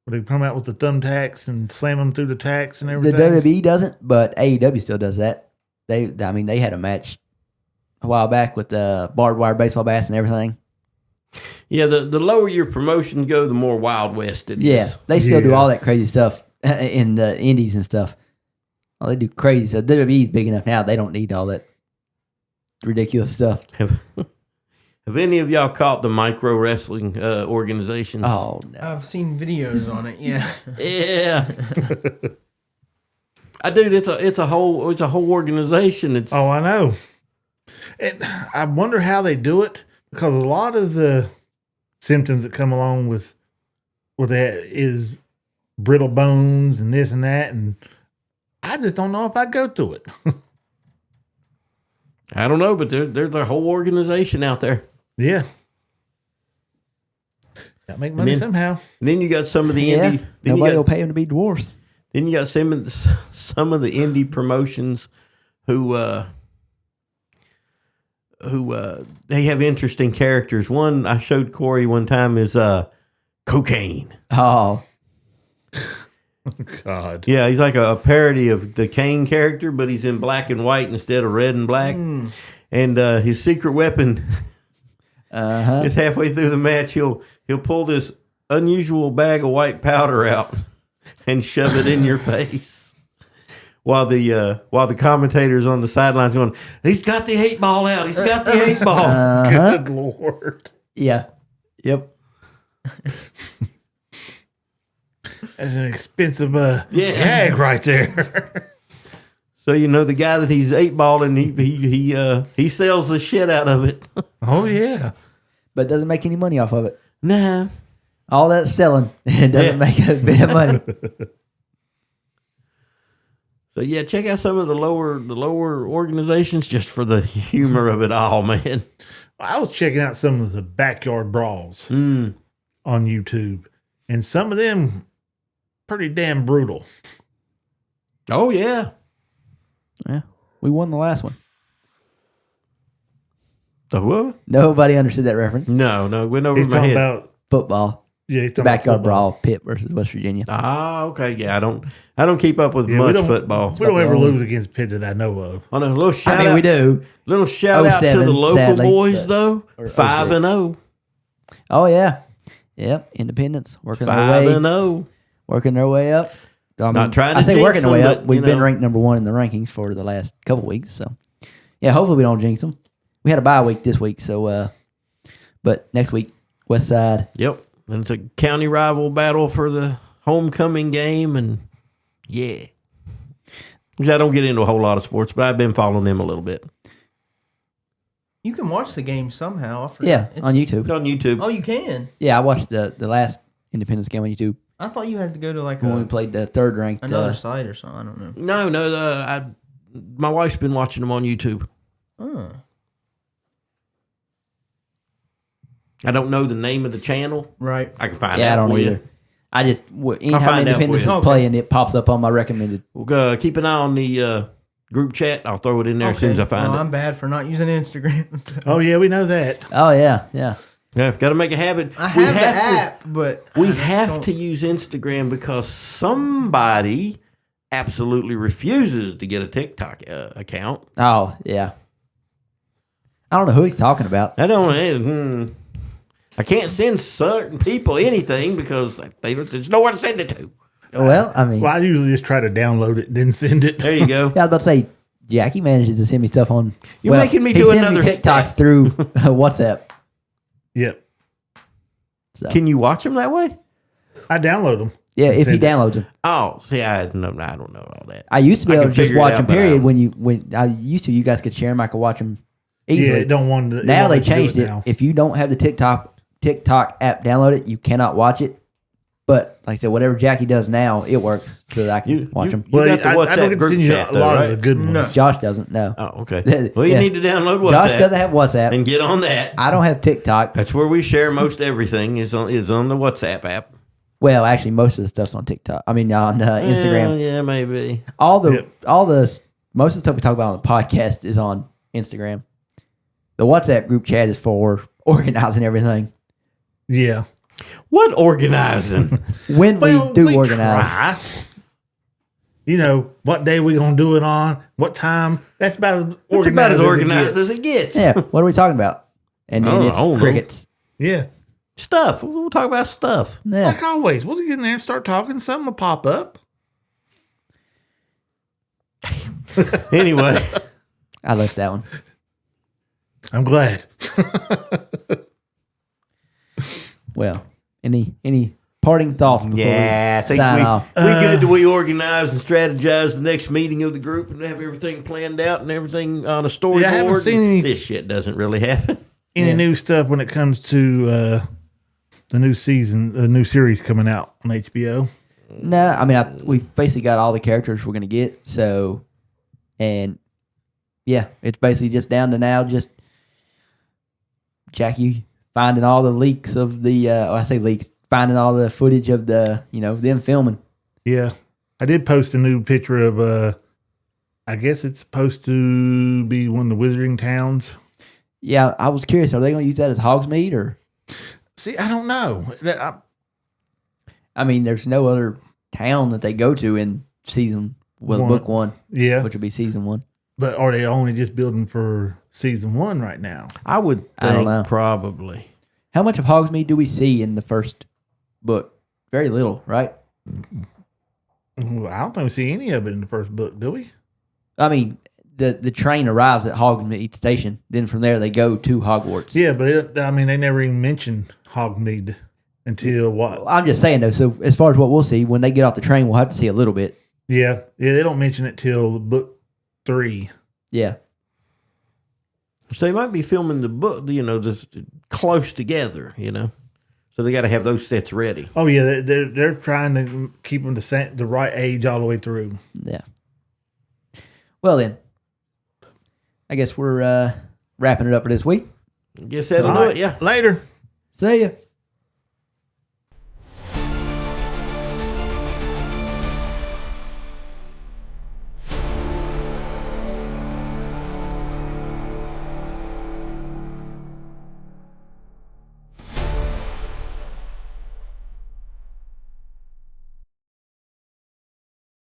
Where they come out with the thumbtacks and slam them through the tacks and the everything? WWE doesn't, but AEW still does that. They had a match a while back with the barbed wire baseball bats and everything. Yeah, the lower your promotions go, the more Wild West it is. Yeah, they still do Yeah. all that crazy stuff in the indies and stuff. Oh, they do crazy stuff. WWE's big enough now; they don't need all that ridiculous stuff. Have any of y'all caught the micro wrestling organizations? Oh no! I've seen videos on it. Yeah. Yeah. Dude, it's a whole organization. It's Oh, I know. And I wonder how they do it, because a lot of the symptoms that come along with that is brittle bones and this and that, and I just don't know if I'd go through it. I don't know, but there's a whole organization out there. Yeah. Gotta make money then- somehow. And then you got some of the Yeah, indie. nobody will pay them to be dwarfs. Then you got some of the indie promotions who they have interesting characters. One I showed Corey one time is Cocaine. Oh, God. Yeah, he's like a parody of the Kane character, but he's in black and white instead of red and black. And his secret weapon is halfway through the match. He'll pull this unusual bag of white powder out and shove it in your face. While the commentators on the sidelines going, he's got the 8-ball out. He's got the 8-ball. Good Lord. yeah, yep. That's an expensive Yeah. gag right there. So the guy that he's 8-balling, he sells the shit out of it. Oh, yeah. But doesn't make any money off of it. Nah. All that selling, it doesn't make a bit of money. So yeah, check out some of the lower organizations just for the humor of it all, man. I was checking out some of the backyard brawls on YouTube, and some of them pretty damn brutal. Oh yeah. Yeah, we won the last one. The what? Nobody understood that reference. No, went over He's my talking head. about Football, he's talking backyard about football. brawl, Pitt versus West Virginia. Ah, okay, yeah. I don't keep up with Yeah, much we don't- football. We don't ever Football. lose against Pitt that I know of. On a little shout I mean, out, we do. little shout out to 07, the local sadly, boys but- though. or 5-0, Oh yeah, yep. Independence working their 5-0. way up. I mean, Not trying to I say jinx working their way them, up. but, We've been know. ranked number 1 in the rankings for the last couple weeks. So yeah, hopefully we don't jinx them. We had a bye week this week, so but next week West Side. Yep, and it's a county rival battle for the homecoming game, and yeah. Which I don't get into a whole lot of sports, but I've been following them a little bit. You can watch the game somehow. I forgot. Yeah, It's- on YouTube. Put it on YouTube. Oh, you can. Yeah, I watched the last Independence game on YouTube I thought you had to go to like when we played the third ranked. another site or something. I don't know. No, my wife's been watching them on YouTube. Oh. I don't know the name of the channel. Right. I can find Yeah, I out don't for either. you. I just anytime find out for Independence you. is Okay. playing, it pops up on my recommended. We'll, keep an eye on the group chat. I'll throw it in there as soon as I find well, it. I'm bad for not using Instagram. so- Oh, yeah, we know that. Oh yeah, yeah. Yeah, got to make a habit. I have the app, but We I just have don't- to use Instagram because somebody absolutely refuses to get a TikTok account. Oh yeah. I don't know who he's talking about. I don't. I can't send certain people anything because there's nowhere to send it to. Well, I mean, Well, I usually just try to download it and then send it. There you go. yeah, I was about to say, Jackie manages to send me stuff on. You're making me he do sends another me TikToks step. through WhatsApp. Yep. So. Can you watch them that way? I download them. Yeah, if he Send it. downloads them. Oh, see, I don't know all that. I used to be I able can to just figure it watch out, them. but I Period. don't. When I used to, you guys could share them. I could watch them easily. Yeah, don't want to. Now they want to do changed it. now. If you don't have the TikTok app downloaded, you cannot watch it. But like I said, whatever Jackie does now, it works so that I can watch them. You got the I WhatsApp don't get to group send you chat, a though, lot right? of the good ones. Josh doesn't know. Oh, okay. Well, you Yeah. need to download WhatsApp. Josh doesn't have WhatsApp. and get on that. I don't have TikTok. That's where we share most everything is on the WhatsApp app. Well, actually, most of the stuff's on TikTok. I mean, on Instagram. Yeah, maybe. Most of the stuff we talk about on the podcast is on Instagram. The WhatsApp group chat is for organizing everything. Yeah. What organizing? When we do organize. try. You know, what day we going to do it on, what time. That's about as organized gets. as it gets. Yeah, what are we talking about? And then I don't it's know. crickets. Yeah. Stuff. We'll talk about stuff. Yeah. Like always, we'll get in there and start talking. Something will pop up. Anyway. I left that one. I'm glad. Well, any parting thoughts before Yeah, I we think sign off? we good to we organize and strategize the next meeting of the group and have everything planned out and everything on a storyboard. Yeah, I haven't seen any- This shit doesn't really happen. Any new stuff when it comes to the new season, the new series coming out on HBO? No, I mean, we basically got all the characters we're going to get. So, and yeah, it's basically just down to now just Jackie finding all the leaks of the, I say leaks, finding all the footage of the, them filming. Yeah. I did post a new picture of, I guess it's supposed to be one of the Wizarding towns. Yeah, I was curious. Are they going to use that as Hogsmeade or? See, I don't know. I mean, there's no other town that they go to in book one, Yeah. which would be season one. But are they only just building for season one right now? I would I don't think know. probably. How much of Hogsmeade do we see in the first book? Very little, right? Well, I don't think we see any of it in the first book, do we? I mean, the train arrives at Hogsmeade Station. Then from there, they go to Hogwarts. Yeah, but they never even mentioned Hogsmeade until what? I'm just saying, though, so as far as what we'll see, when they get off the train, we'll have to see a little bit. Yeah, they don't mention it till book 3. Yeah. So they might be filming the book, close together, So they got to have those sets ready. Oh yeah, they're trying to keep them the right age all the way through. Yeah. Well, then, I guess we're wrapping it up for this week. Guess that'll All do right, it, yeah. Later. See ya.